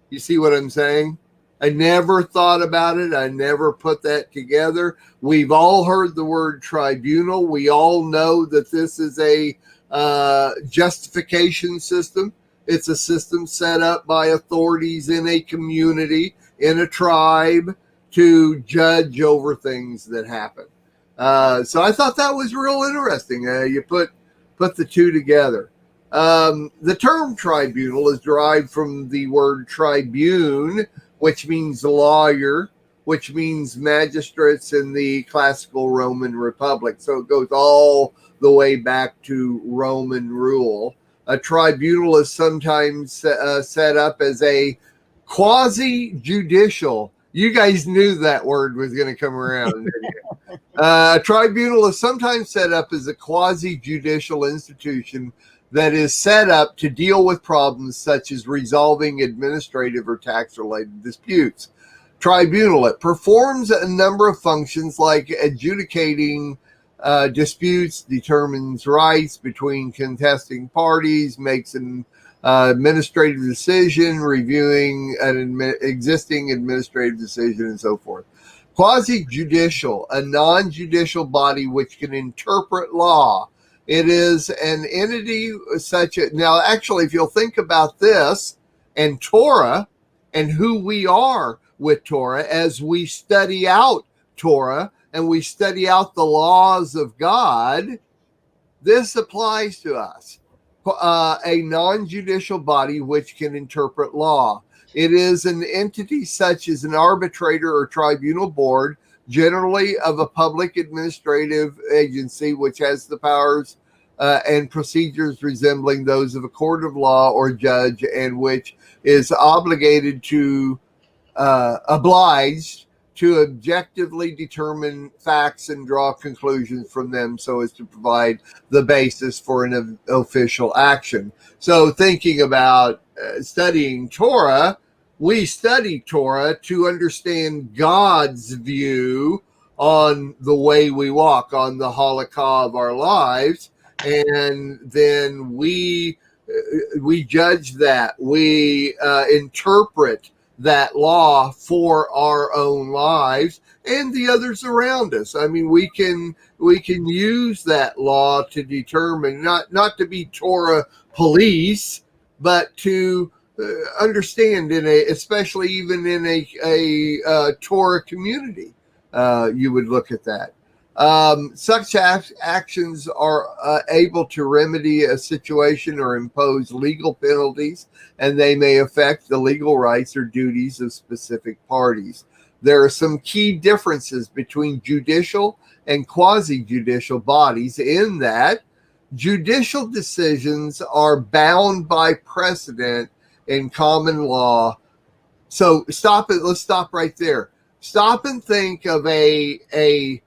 You see what I'm saying? I never thought about it. I never put that together. We've all heard the word tribunal. We all know that this is a justification system. It's a system set up by authorities in a community, in a tribe, to judge over things that happen. So I thought that was real interesting. You put the two together. The term tribunal is derived from the word tribune, which means lawyer, which means magistrates in the classical Roman Republic. So it goes all the way back to Roman rule. A tribunal is sometimes set up as a quasi-judicial. You guys knew that word was going to come around, didn't you? A tribunal is sometimes set up as a quasi-judicial institution that is set up to deal with problems such as resolving administrative or tax-related disputes. Tribunal, it performs a number of functions like adjudicating disputes, determines rights between contesting parties, makes an administrative decision, reviewing an existing administrative decision, and so forth. Quasi-judicial, a non-judicial body which can interpret law. It is an entity now actually, if you'll think about this and Torah and who we are with Torah, as we study out Torah and we study out the laws of God, this applies to us. A non-judicial body which can interpret law. It is an entity such as an arbitrator or tribunal board, generally of a public administrative agency, which has the powers and procedures resembling those of a court of law or judge, and which is obligated to obliged to objectively determine facts and draw conclusions from them so as to provide the basis for an official action. So thinking about studying Torah, we study Torah to understand God's view on the way we walk, on the halakha of our lives, and then we judge that, we interpret that law for our own lives and the others around us. I mean, we can use that law to determine, not to be Torah police, but to understand especially even in a Torah community, you would look at that. Such actions are able to remedy a situation or impose legal penalties, and they may affect the legal rights or duties of specific parties. There are some key differences between judicial and quasi-judicial bodies in that judicial decisions are bound by precedent in common law. So let's stop right there. Stop and think of a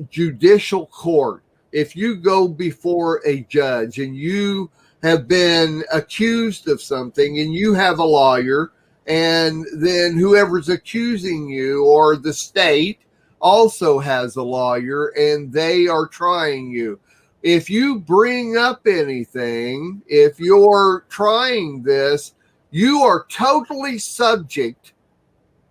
judicial court. If you go before a judge and you have been accused of something and you have a lawyer, and then whoever's accusing you or the state also has a lawyer and they are trying you. If you bring up anything, if you're trying this, you are totally subject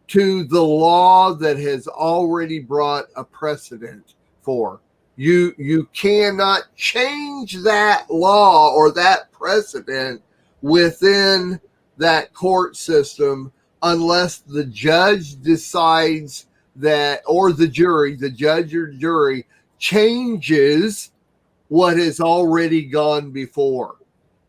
to the law that has already brought a precedent for. You cannot change that law or that precedent within that court system unless the judge decides that, or the judge or jury changes what has already gone before.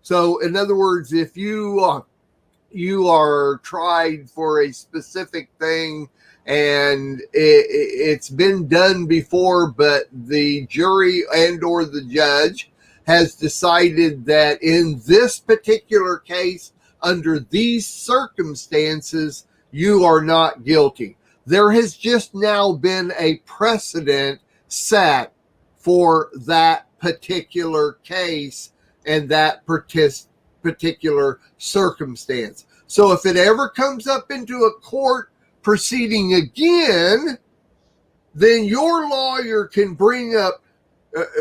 So in other words, if you are tried for a specific thing and it's been done before, but the jury and or the judge has decided that in this particular case, under these circumstances, you are not guilty. There has just now been a precedent set for that particular case and that particular circumstance. So if it ever comes up into a court proceeding again, then your lawyer can bring up,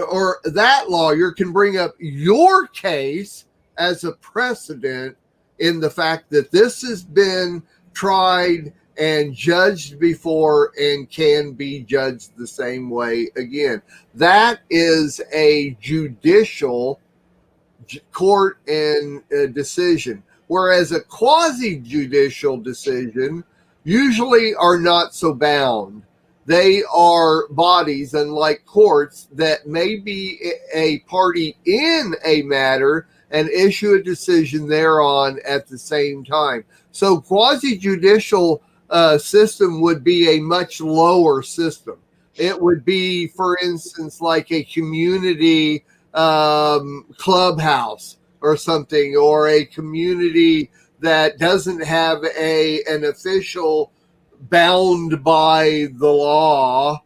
or that lawyer can bring up your case as a precedent in the fact that this has been tried and judged before and can be judged the same way again. That is a judicial court and decision, whereas a quasi-judicial decision usually are not so bound. They are bodies, unlike courts, that may be a party in a matter and issue a decision thereon at the same time. So quasi-judicial system would be a much lower system. It would be, for instance, like a community clubhouse or something, or a community that doesn't have an official bound by the law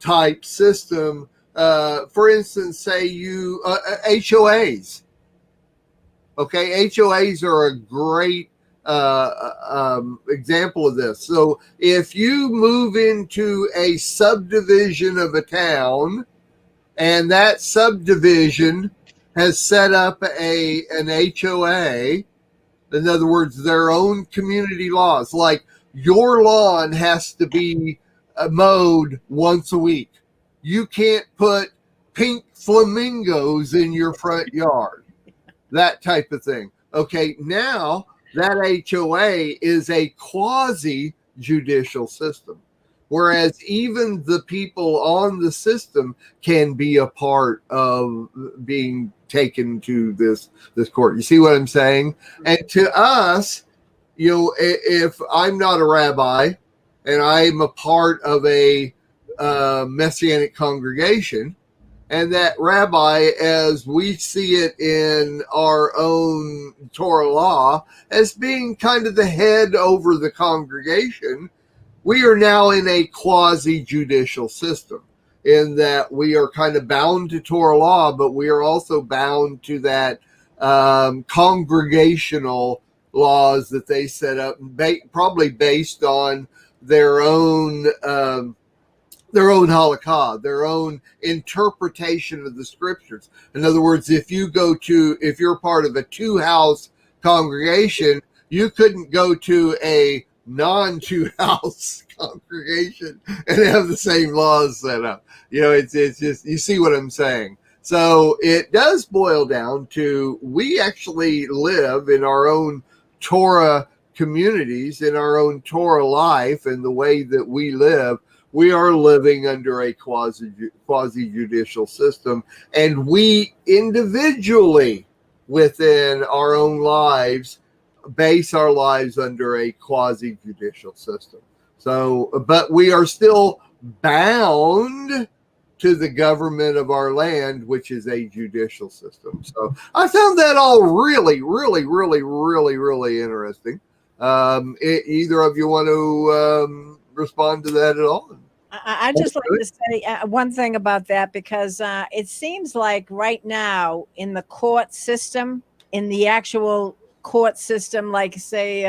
type system. For instance, say you HOAs. Okay, HOAs are a great example of this. So if you move into a subdivision of a town and that subdivision has set up an HOA, in other words, their own community laws, like your lawn has to be mowed once a week. You can't put pink flamingos in your front yard, that type of thing. Okay, now that HOA is a quasi-judicial system, whereas even the people on the system can be a part of being taken to this court. You see what I'm saying? And to us, you know, if I'm not a rabbi and I'm a part of a Messianic congregation, and that rabbi, as we see it in our own Torah law, as being kind of the head over the congregation, we are now in a quasi-judicial system, in that we are kind of bound to Torah law, but we are also bound to that congregational laws that they set up, probably based on their own halakha, their own interpretation of the scriptures. In other words, if you're part of a 2-house congregation, you couldn't go to a non-2-house congregation and have the same laws set up. It's just, you see what I'm saying. So it does boil down to, we actually live in our own Torah communities, in our own Torah life, and the way that we live. We are living under a quasi-judicial system, and we individually within our own lives base our lives under a quasi-judicial system. So, but we are still bound to the government of our land, which is a judicial system. So I found that all really, really, really, really, really interesting. Either of you want to respond to that at all? I just like to say one thing about that, because it seems like right now in the court system, in the actual court system, like say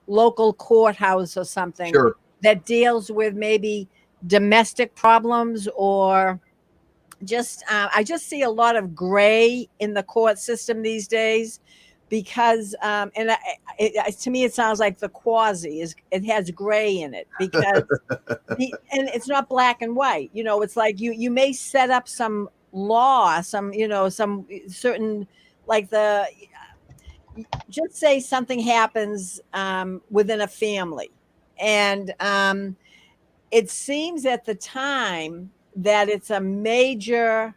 local courthouse or something, sure, that deals with maybe domestic problems, or just I just see a lot of gray in the court system these days, because to me it sounds like the quasi it has gray in it, because and it's not black and white. It's like you may set up some law, some certain, like just say something happens within a family, and it seems at the time that it's a major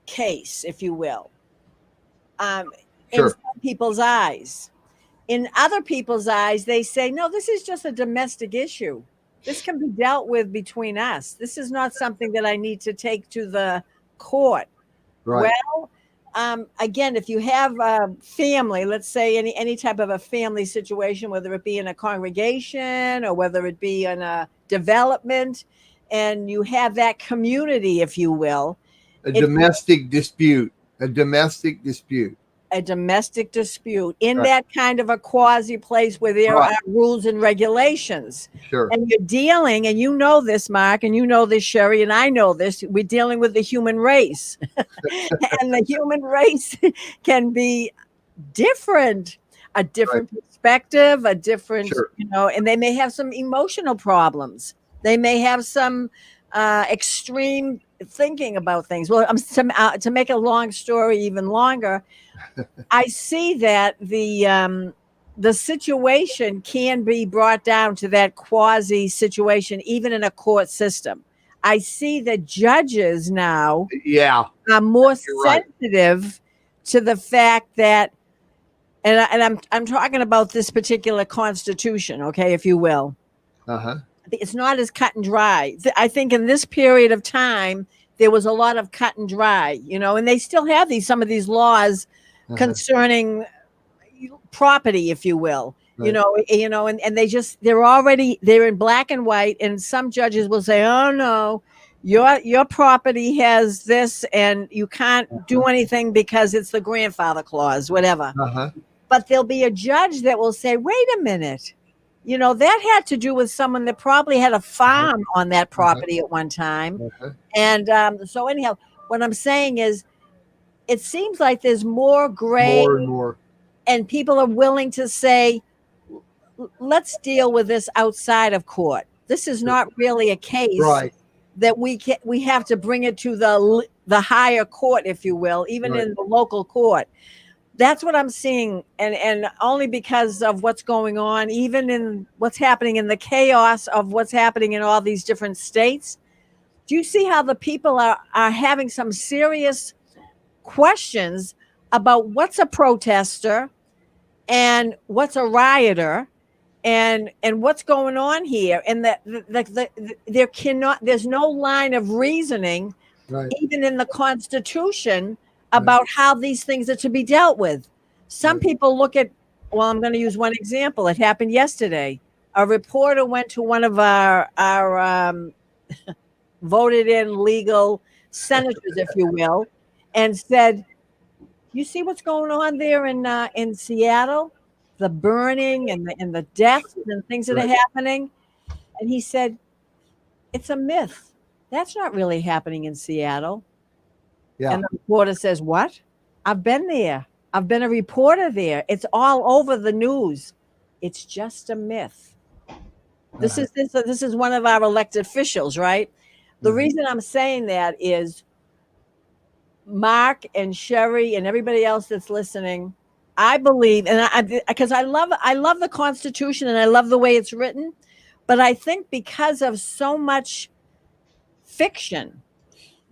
case, if you will, in some people's eyes. In other people's eyes, they say, no, this is just a domestic issue. This can be dealt with between us. This is not something that I need to take to the court. Right. Well, again, if you have a family, let's say any type of a family situation, whether it be in a congregation or whether it be in a development, and you have that community, if you will. A domestic dispute in right. that kind of a quasi place where there right. are rules and regulations. Sure. And you're dealing, and you know this, Mark, and you know this, Sherry, and I know this, we're dealing with the human race. And the human race can be different, a different right. perspective, a different, sure. And they may have some emotional problems. They may have some extreme thinking about things. Well, to make a long story even longer, I see that the situation can be brought down to that quasi situation, even in a court system. I see that judges now are more sensitive right. to the fact that, and I'm talking about this particular Constitution, okay, if you will. Uh-huh. It's not as cut and dry. I think in this period of time, there was a lot of cut and dry, and they still have some of these laws uh-huh. concerning property, if you will, right. and they're in black and white, and some judges will say, oh no, your property has this and you can't uh-huh. do anything because it's the grandfather clause, whatever. Uh-huh. But there'll be a judge that will say, wait a minute, that had to do with someone that probably had a farm uh-huh. on that property uh-huh. at one time. Uh-huh. And so anyhow, what I'm saying is, it seems like there's more gray, more and more. And people are willing to say, let's deal with this outside of court. This is not really a case right. that we have to bring it to the higher court, if you will, even right. in the local court. That's what I'm seeing, and only because of what's going on, even in what's happening in the chaos of what's happening in all these different states. Do you see how the people are having some serious questions about what's a protester and what's a rioter and what's going on here? And there's no line of reasoning, right. even in the Constitution, about right. how these things are to be dealt with. Some right. people look at, well, I'm going to use one example. It happened yesterday. a reporter went to one of our voted in legal senators, if you will, and said, "You see what's going on there in Seattle, the burning and the deaths and things that are happening." And he said, "It's a myth. That's not really happening in Seattle." Yeah. And the reporter says, "What? I've been there. I've been a reporter there. It's all over the news. It's just a myth." This is one of our elected officials, right? The reason I'm saying that is Mark and Sherry and everybody else that's listening. I believe, and because I love the Constitution and I love the way it's written, but I think because of so much fiction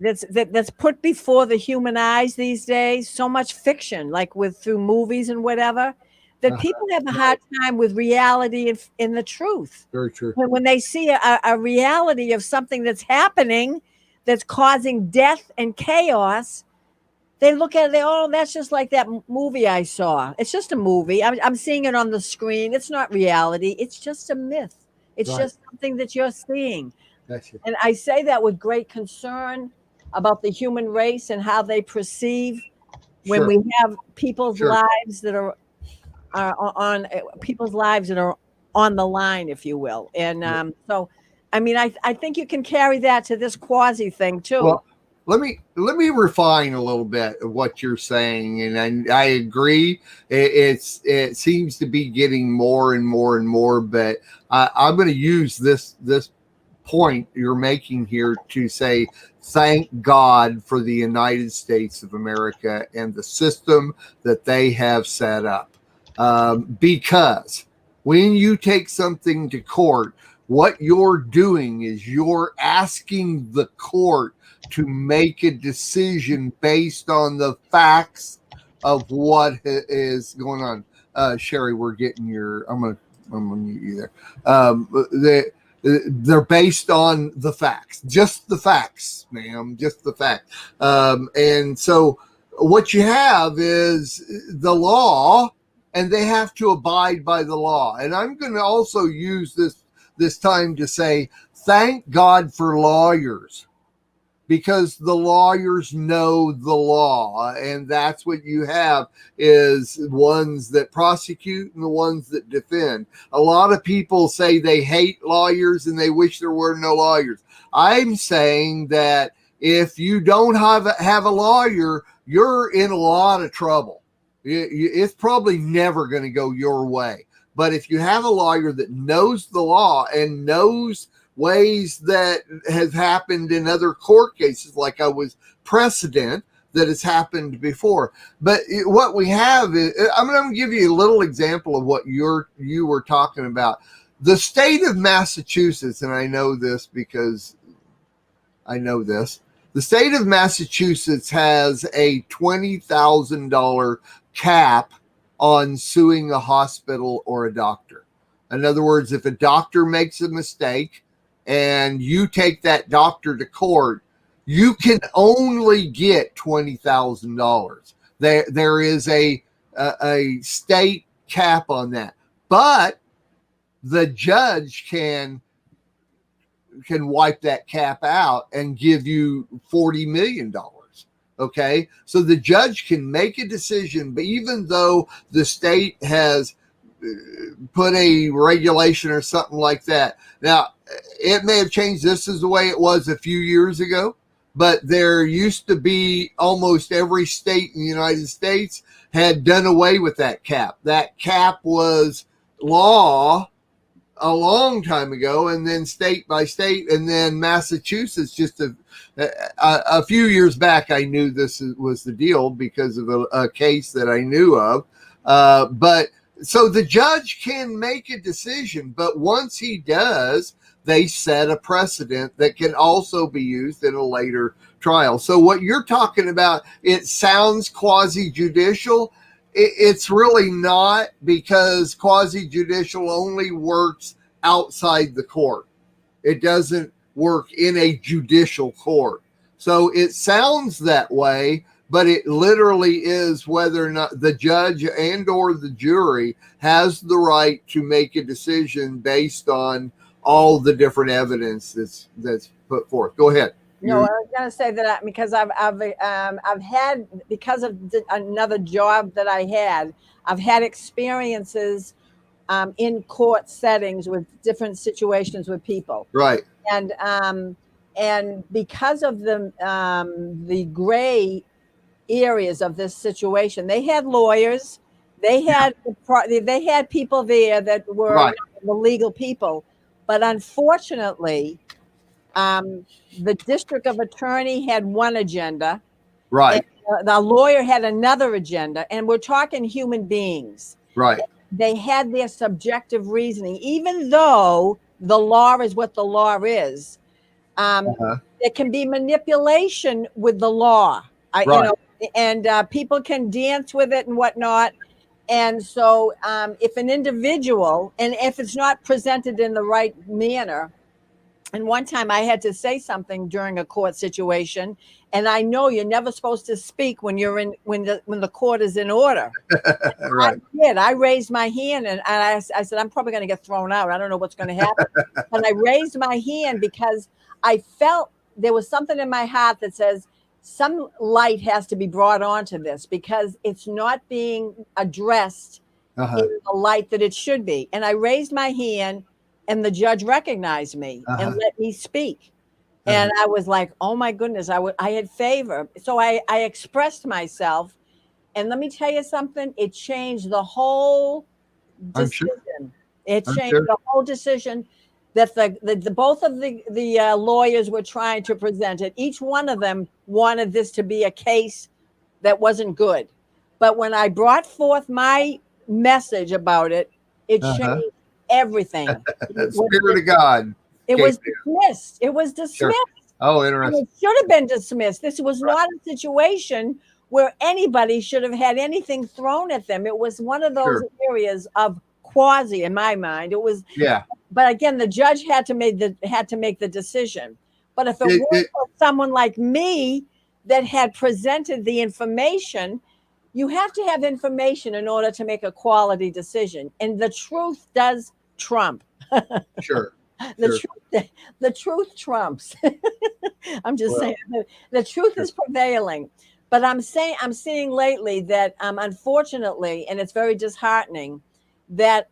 that's put before the human eyes these days, so much fiction, like through movies and whatever, that people have a hard time with reality and in the truth. Very true. When they see a reality of something that's happening, that's causing death and chaos, they look at it, oh, that's just like that movie I saw. It's just a movie. I'm seeing it on the screen. It's not reality. It's just a myth. It's just something that you're seeing. Gotcha. And I say that with great concern about the human race and how they perceive when we have people's lives that are on people's lives that are on the line, if you will. And so, I mean, I think you can carry that to this quasi thing too. Well, let me refine a little bit of what you're saying, and I agree. It seems to be getting more and more and more, but I'm going to use this point you're making here to say thank God for the United States of America and the system that they have set up, because when you take something to court, what you're doing is you're asking the court to make a decision based on the facts of what is going on. Sherry, we're getting your. I'm gonna mute you there. They're based on the facts, just the facts, ma'am, just the facts. And so what you have is the law, and they have to abide by the law. And I'm going to also use this time to say thank God for lawyers, because the lawyers know the law, and that's what you have is ones that prosecute and the ones that defend. A lot of people say they hate lawyers and they wish there were no lawyers. I'm saying that if you don't have a lawyer, you're in a lot of trouble. It's probably never going to go your way. But if you have a lawyer that knows the law and knows ways that has happened in other court cases, like I was precedent that has happened before. But what we have is, I'm going to give you a little example of what you were talking about. The state of Massachusetts, and I know this because I know this, the state of Massachusetts has a $20,000 cap on suing a hospital or a doctor. In other words, if a doctor makes a mistake and you take that doctor to court, you can only get $20,000. There is a state cap on that, but the judge can wipe that cap out and give you $40 million. Okay, so the judge can make a decision, but even though the state has put a regulation or something like that, now it may have changed. This is the way it was a few years ago, but there used to be almost every state in the United States had done away with that cap. That cap was law a long time ago, and then state by state, and then Massachusetts just a few years back, I knew this was the deal because of a case that I knew of. But so the judge can make a decision, but once he does, they set a precedent that can also be used in a later trial. So what you're talking about, it sounds quasi-judicial. It's really not, because quasi-judicial only works outside the court. It doesn't work in a judicial court. So it sounds that way, but it literally is whether or not the judge and or the jury has the right to make a decision based on all the different evidence that's put forth. Go ahead. No, I was going to say that because I've had, because of another job that I had, I've had experiences in court settings with different situations with people. Right. And because of the gray areas of this situation, they had lawyers, they had people there that were Right. the legal people, but unfortunately, the district of attorney had one agenda, Right. and the lawyer had another agenda, and we're talking human beings. Right. They had their subjective reasoning, even though the law is what the law is. There can be manipulation with the law, Right. and people can dance with it and whatnot. And so if an individual, and if it's not presented in the right manner, and one time I had to say something during a court situation, and I know you're never supposed to speak when you're when the court is in order. Right. I did. I raised my hand, and I said, I'm probably going to get thrown out. I don't know what's going to happen. But I raised my hand because I felt there was something in my heart that says some light has to be brought onto this because it's not being addressed in the light that it should be. And I raised my hand, and the judge recognized me and let me speak. And I was like, oh my goodness, I had favor. So I expressed myself. And let me tell you something, it changed the whole decision. It changed the whole decision that the both of the lawyers were trying to present it. Each one of them wanted this to be a case that wasn't good. But when I brought forth my message about it, it changed everything. Spirit of God. It was dismissed. It was dismissed. Sure. Oh, interesting. And it should have been dismissed. This was not a situation where anybody should have had anything thrown at them. It was one of those areas of quasi, in my mind. It was, but again, the judge had to make the decision. But if it was for someone like me that had presented the information, you have to have information in order to make a quality decision, and the truth does trump. The truth trumps. I'm just saying the truth is prevailing. But I'm seeing lately that unfortunately, and it's very disheartening, that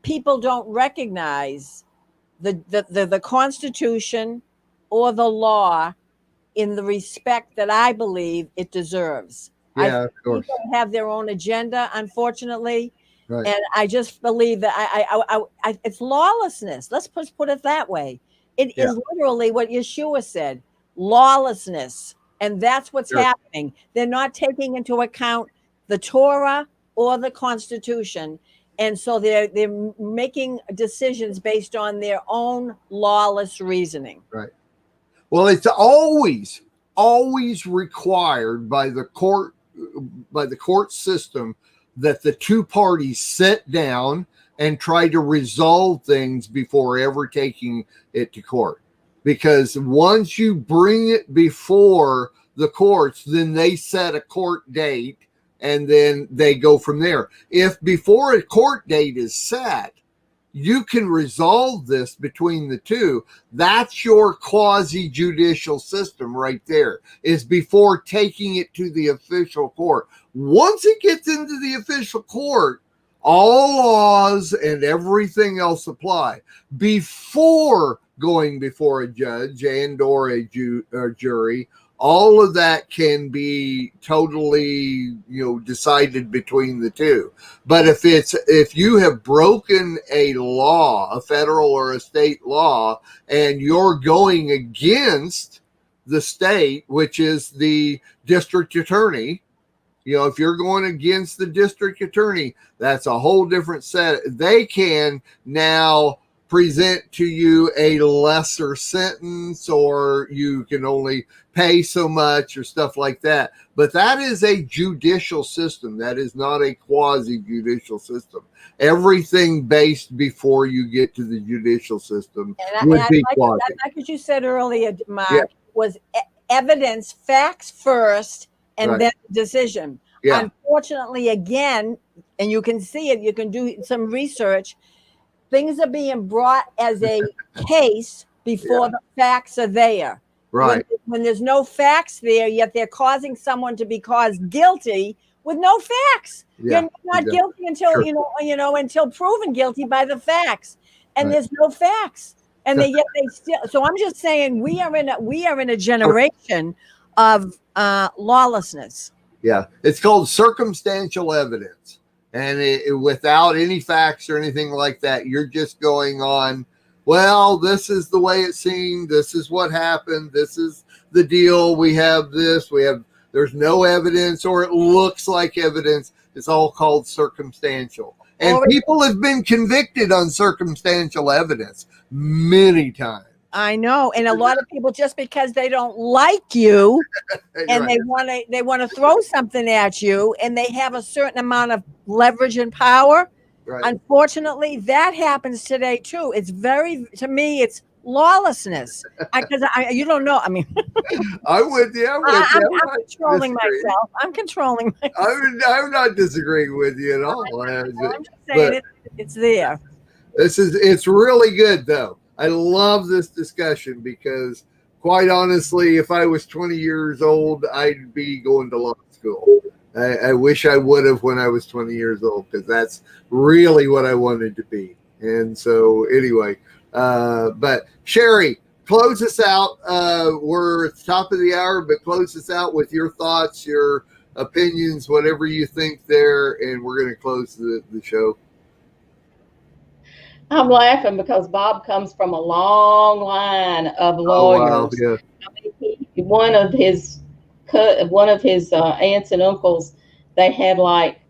people don't recognize the Constitution or the law in the respect that I believe it deserves. Yeah, of course. People have their own agenda, unfortunately. Right. And I just believe that I it's lawlessness. Let's put it that way. It is literally what Yeshua said, lawlessness. And that's what's happening. They're not taking into account the Torah or the Constitution. And so they're making decisions based on their own lawless reasoning. Right. Well, it's always required by the court system that the two parties sit down and try to resolve things before ever taking it to court. Because once you bring it before the courts, then they set a court date and then they go from there. If before a court date is set, you can resolve this between the two. That's your quasi-judicial system right there, is before taking it to the official court. Once it gets into the official court, all laws and everything else apply. Before going before a judge and or a jury, all of that can be totally, decided between the two. But if you have broken a law, a federal or a state law, and you're going against the state, which is the district attorney, if you're going against the district attorney, that's a whole different set. They can now present to you a lesser sentence, or you can only pay so much or stuff like that. But that is a judicial system. That is not a quasi-judicial system. Everything based before you get to the judicial system would be quasi. Like what you said earlier, Mark, was evidence, facts first, and Right. then the decision. Yeah. Unfortunately, again, and you can see it, you can do some research, things are being brought as a case before the facts are there. Right. When there's no facts there, yet they're causing someone to be caused guilty with no facts. Yeah, You're not exactly. guilty until Sure. until proven guilty by the facts, and Right. there's no facts, and they still. So I'm just saying we are in a generation of lawlessness. Yeah, it's called circumstantial evidence, and without any facts or anything like that, you're just going on. Well, this is the way it seemed. This is what happened. This is the deal. We have this. There's no evidence, or it looks like evidence. It's all called circumstantial. And people have been convicted on circumstantial evidence many times. I know, and a lot of people, just because they don't like you, and Right. they want to throw something at you, and they have a certain amount of leverage and power. Right. Unfortunately, that happens today too. To me, it's lawlessness. Because you don't know. I mean, I'm with you. I'm controlling myself. I'm not disagreeing with you at all. I'm just saying it's there. It's really good though. I love this discussion because, quite honestly, if I was 20 years old, I'd be going to law school. I wish I would have when I was 20 years old, because that's really what I wanted to be. And so anyway, but Sherry, close us out. We're at the top of the hour, but close us out with your thoughts, your opinions, whatever you think there, and we're going to close the show. I'm laughing because Bob comes from a long line of lawyers. Oh, wow. Yeah. I mean, one of his aunts and uncles, they had like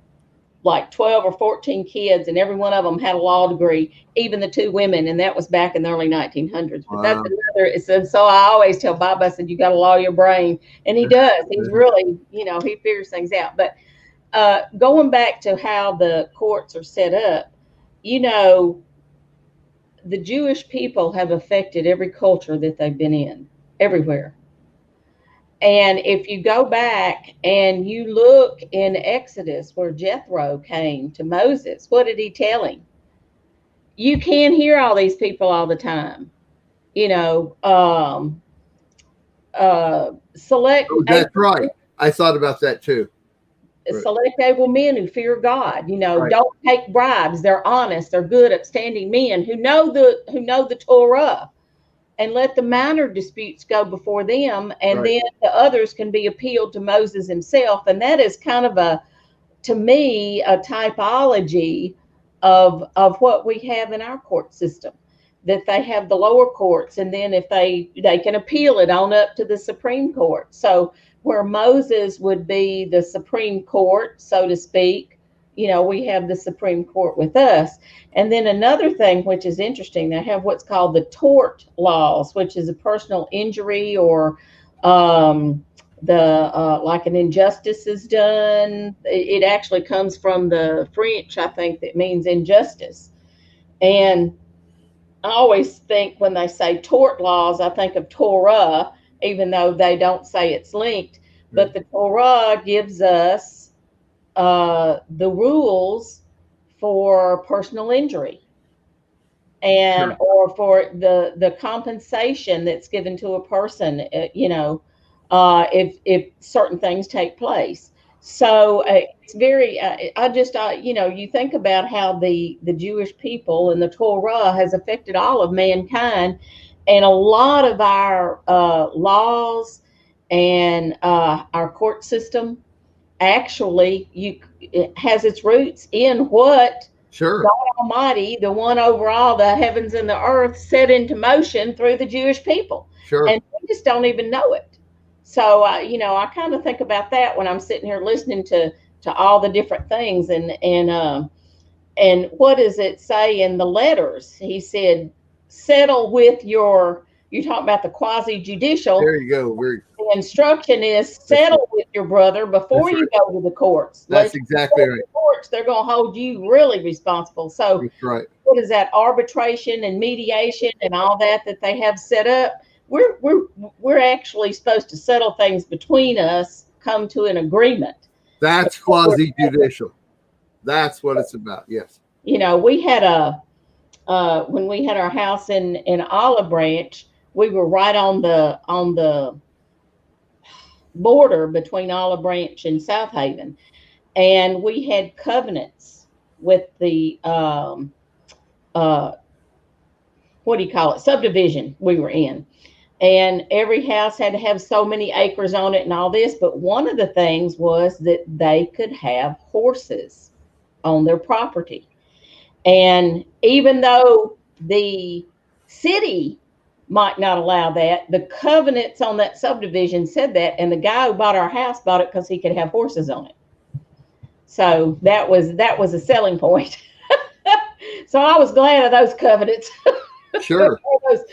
12 or 14 kids, and every one of them had a law degree, even the two women, and that was back in the early 1900s. But that's another. So I always tell Bob, I said, you got to law your brain, and he does. He's really, he figures things out. But going back to how the courts are set up, the Jewish people have affected every culture that they've been in, everywhere. And if you go back and you look in Exodus where Jethro came to Moses, what did he tell him? You can't hear all these people all the time. Select. Oh, that's right. I thought about that too. Select able men who fear God. Right. Don't take bribes. They're honest. They're good, upstanding men who know the Torah, and let the minor disputes go before them, and then the others can be appealed to Moses himself. And that is kind of to me, a typology of what we have in our court system. That they have the lower courts, and then if they can appeal it on up to the Supreme Court. So where Moses would be the Supreme Court, so to speak, we have the Supreme Court with us. And then another thing, which is interesting, they have what's called the tort laws, which is a personal injury or like an injustice is done. It actually comes from the French, I think, that means injustice. And I always think when they say tort laws, I think of Torah, even though they don't say it's linked. But the Torah gives us the rules for personal injury and or for the compensation that's given to a person, if certain things take place. So it's very, you think about how the Jewish people and the Torah has affected all of mankind, and a lot of our laws and our court system actually it has its roots in what God Almighty, the one over all the heavens and the earth, set into motion through the Jewish people. And we just don't even know it. So, I kind of think about that when I'm sitting here listening to all the different things. And what does it say in the letters? He said, settle with you're talking about the quasi-judicial. There you go. The instruction is settle with your brother before you go to the courts. That's exactly right. The courts, they're going to hold you really responsible. So what is that, arbitration and mediation and all that they have set up? We're actually supposed to settle things between us come to an agreement. That's quasi judicial. That's what it's about. Yes. You know, we had when we had our house in Olive Branch, we were right on the border between Olive Branch and South Haven, and we had covenants with the what do you call it, subdivision we were in, and every house had to have so many acres on it and all this. But one of the things was that they could have horses on their property. And even though the city might not allow that, the covenants on that subdivision said that, and the guy who bought our house bought it because he could have horses on it. So that was a selling point. So I was glad of those covenants. Sure.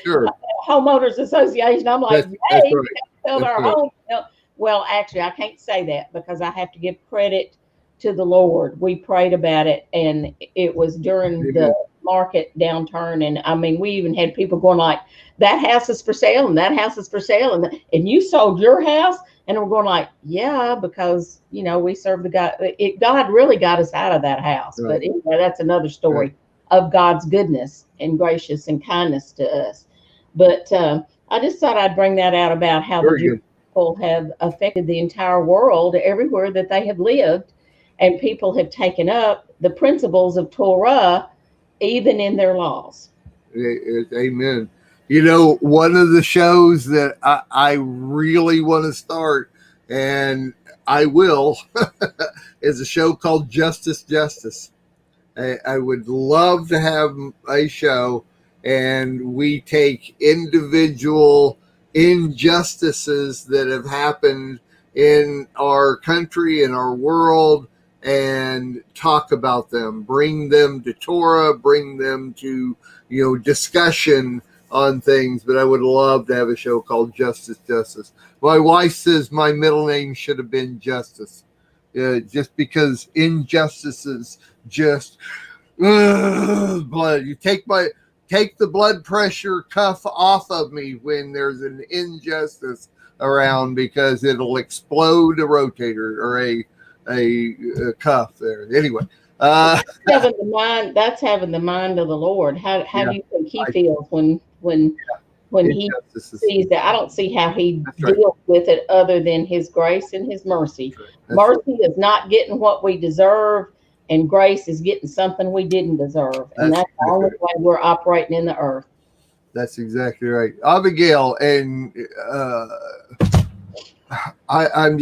Sure. Homeowners association. I'm like, That's hey, right. build our home. Well, actually, I can't say that because I have to give credit to the Lord. We prayed about it, and it was during the market downturn. And I mean, we even had people going like, that house is for sale and that house is for sale. And you sold your house? And we're going like, yeah, because, you know, we serve the God. God really got us out of that house. Right. But anyway, that's another story of God's goodness and gracious and kindness to us. But I just thought I'd bring that out about how the Jewish people have affected the entire world everywhere that they have lived. And people have taken up the principles of Torah, even in their laws. Amen. You know, one of the shows that I really want to start, and I will, is a show called Justice. I would love to have a show, and we take individual injustices that have happened in our country, in our world, and talk about them, bring them to Torah, bring them to, you know, discussion on things. But I would love to have a show called Justice. My wife says my middle name should have been Justice, just because injustices just blood. You take the blood pressure cuff off of me when there's an injustice around, because it'll explode a rotator or a cuff there. Anyway, that's having the mind of the Lord. How do you think he feels when he sees that? I don't see how he deals with it other than his grace and his mercy. Mercy is not getting what we deserve, and grace is getting something we didn't deserve. And that's the only way we're operating in the earth. That's exactly right. Abigail, and I'm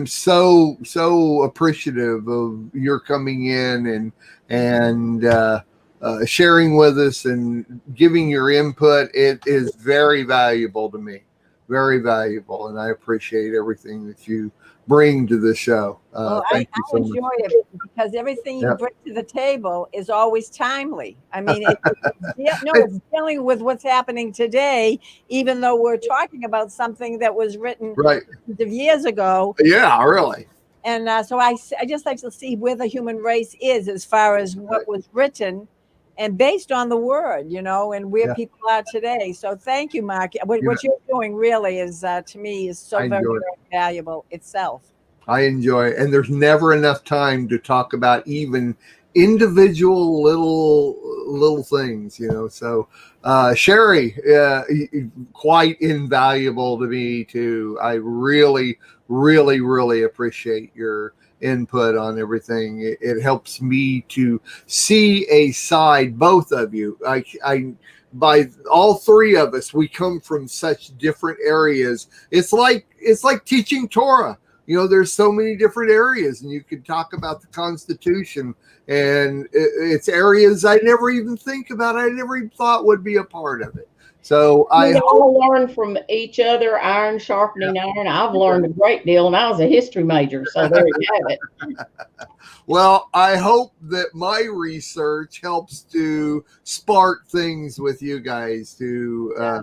so appreciative of your coming in and sharing with us and giving your input. It is very valuable to me, very valuable, and I appreciate everything that you bring to the show. Thank you so much. I enjoy it because everything you bring to the table is always timely. I mean, it's dealing with what's happening today, even though we're talking about something that was written hundreds of years ago. Yeah, really. And so I just like to see where the human race is as far as what was written and based on the word, you know, and where people are today. So thank you, Mark. What you're doing really is, to me, is so very, very valuable itself. I enjoy it. And there's never enough time to talk about even individual little things, you know. So Sherry, quite invaluable to me too. I really, really, really appreciate your input on everything. It helps me to see a side, both of you. I by all three of us, we come from such different areas. It's like teaching Torah. You know, there's so many different areas, and you could talk about the Constitution, and it's areas I never even think about. I never even thought would be a part of it. So we all learn from each other, iron sharpening iron. I've learned a great deal, and I was a history major, so there you have it. Well, I hope that my research helps to spark things with you guys to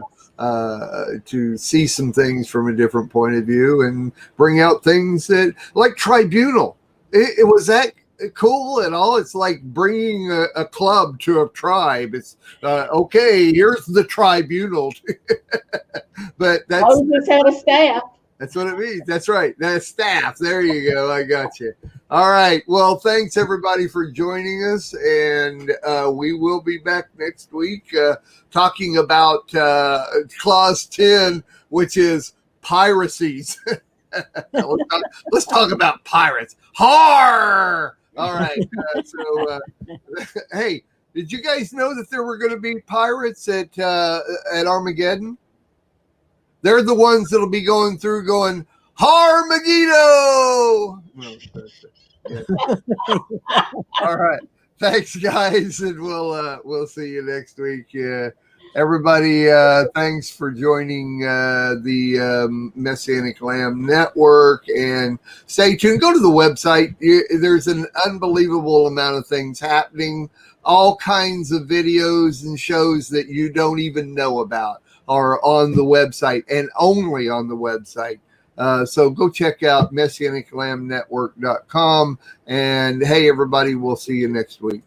see some things from a different point of view and bring out things that, like tribunal. It was that cool at all. It's like bringing a club to a tribe. It's okay, here's the tribunal. But that's Moses had a staff. That's what it means. That's right. That's staff. There you go. I got you. All right. Well, thanks everybody for joining us, and we will be back next week talking about Clause 10, which is piracies. Let's talk about pirates. Har! All right. Hey, did you guys know that there were going to be pirates at Armageddon? They're the ones that'll be going through going, Harmageddon! All right. Thanks, guys, and we'll see you next week. Everybody, thanks for joining the Messianic Lamb Network, and stay tuned. Go to the website. There's an unbelievable amount of things happening. All kinds of videos and shows that you don't even know about are on the website, and only on the website. So go check out MessianicLambNetwork.com. And hey, everybody, we'll see you next week.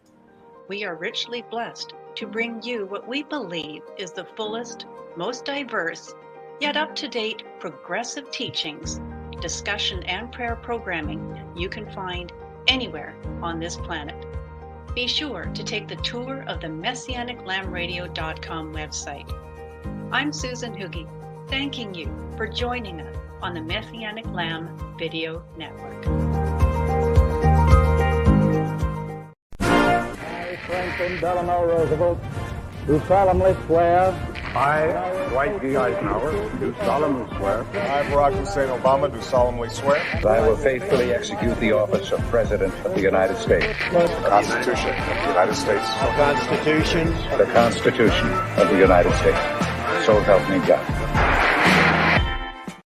We are richly blessed to bring you what we believe is the fullest, most diverse, yet up-to-date progressive teachings, discussion, and prayer programming you can find anywhere on this planet. Be sure to take the tour of the MessianicLambRadio.com website. I'm Susan Hoogie, thanking you for joining us on the Messianic Lamb Video Network. I, Franklin Delano Roosevelt, do solemnly swear. I, Dwight D. Eisenhower, do solemnly swear. I, Barack Hussein Obama, do solemnly swear. That I will faithfully execute the office of President of the United States. The Constitution of the United States. The Constitution of the United States. So help me God.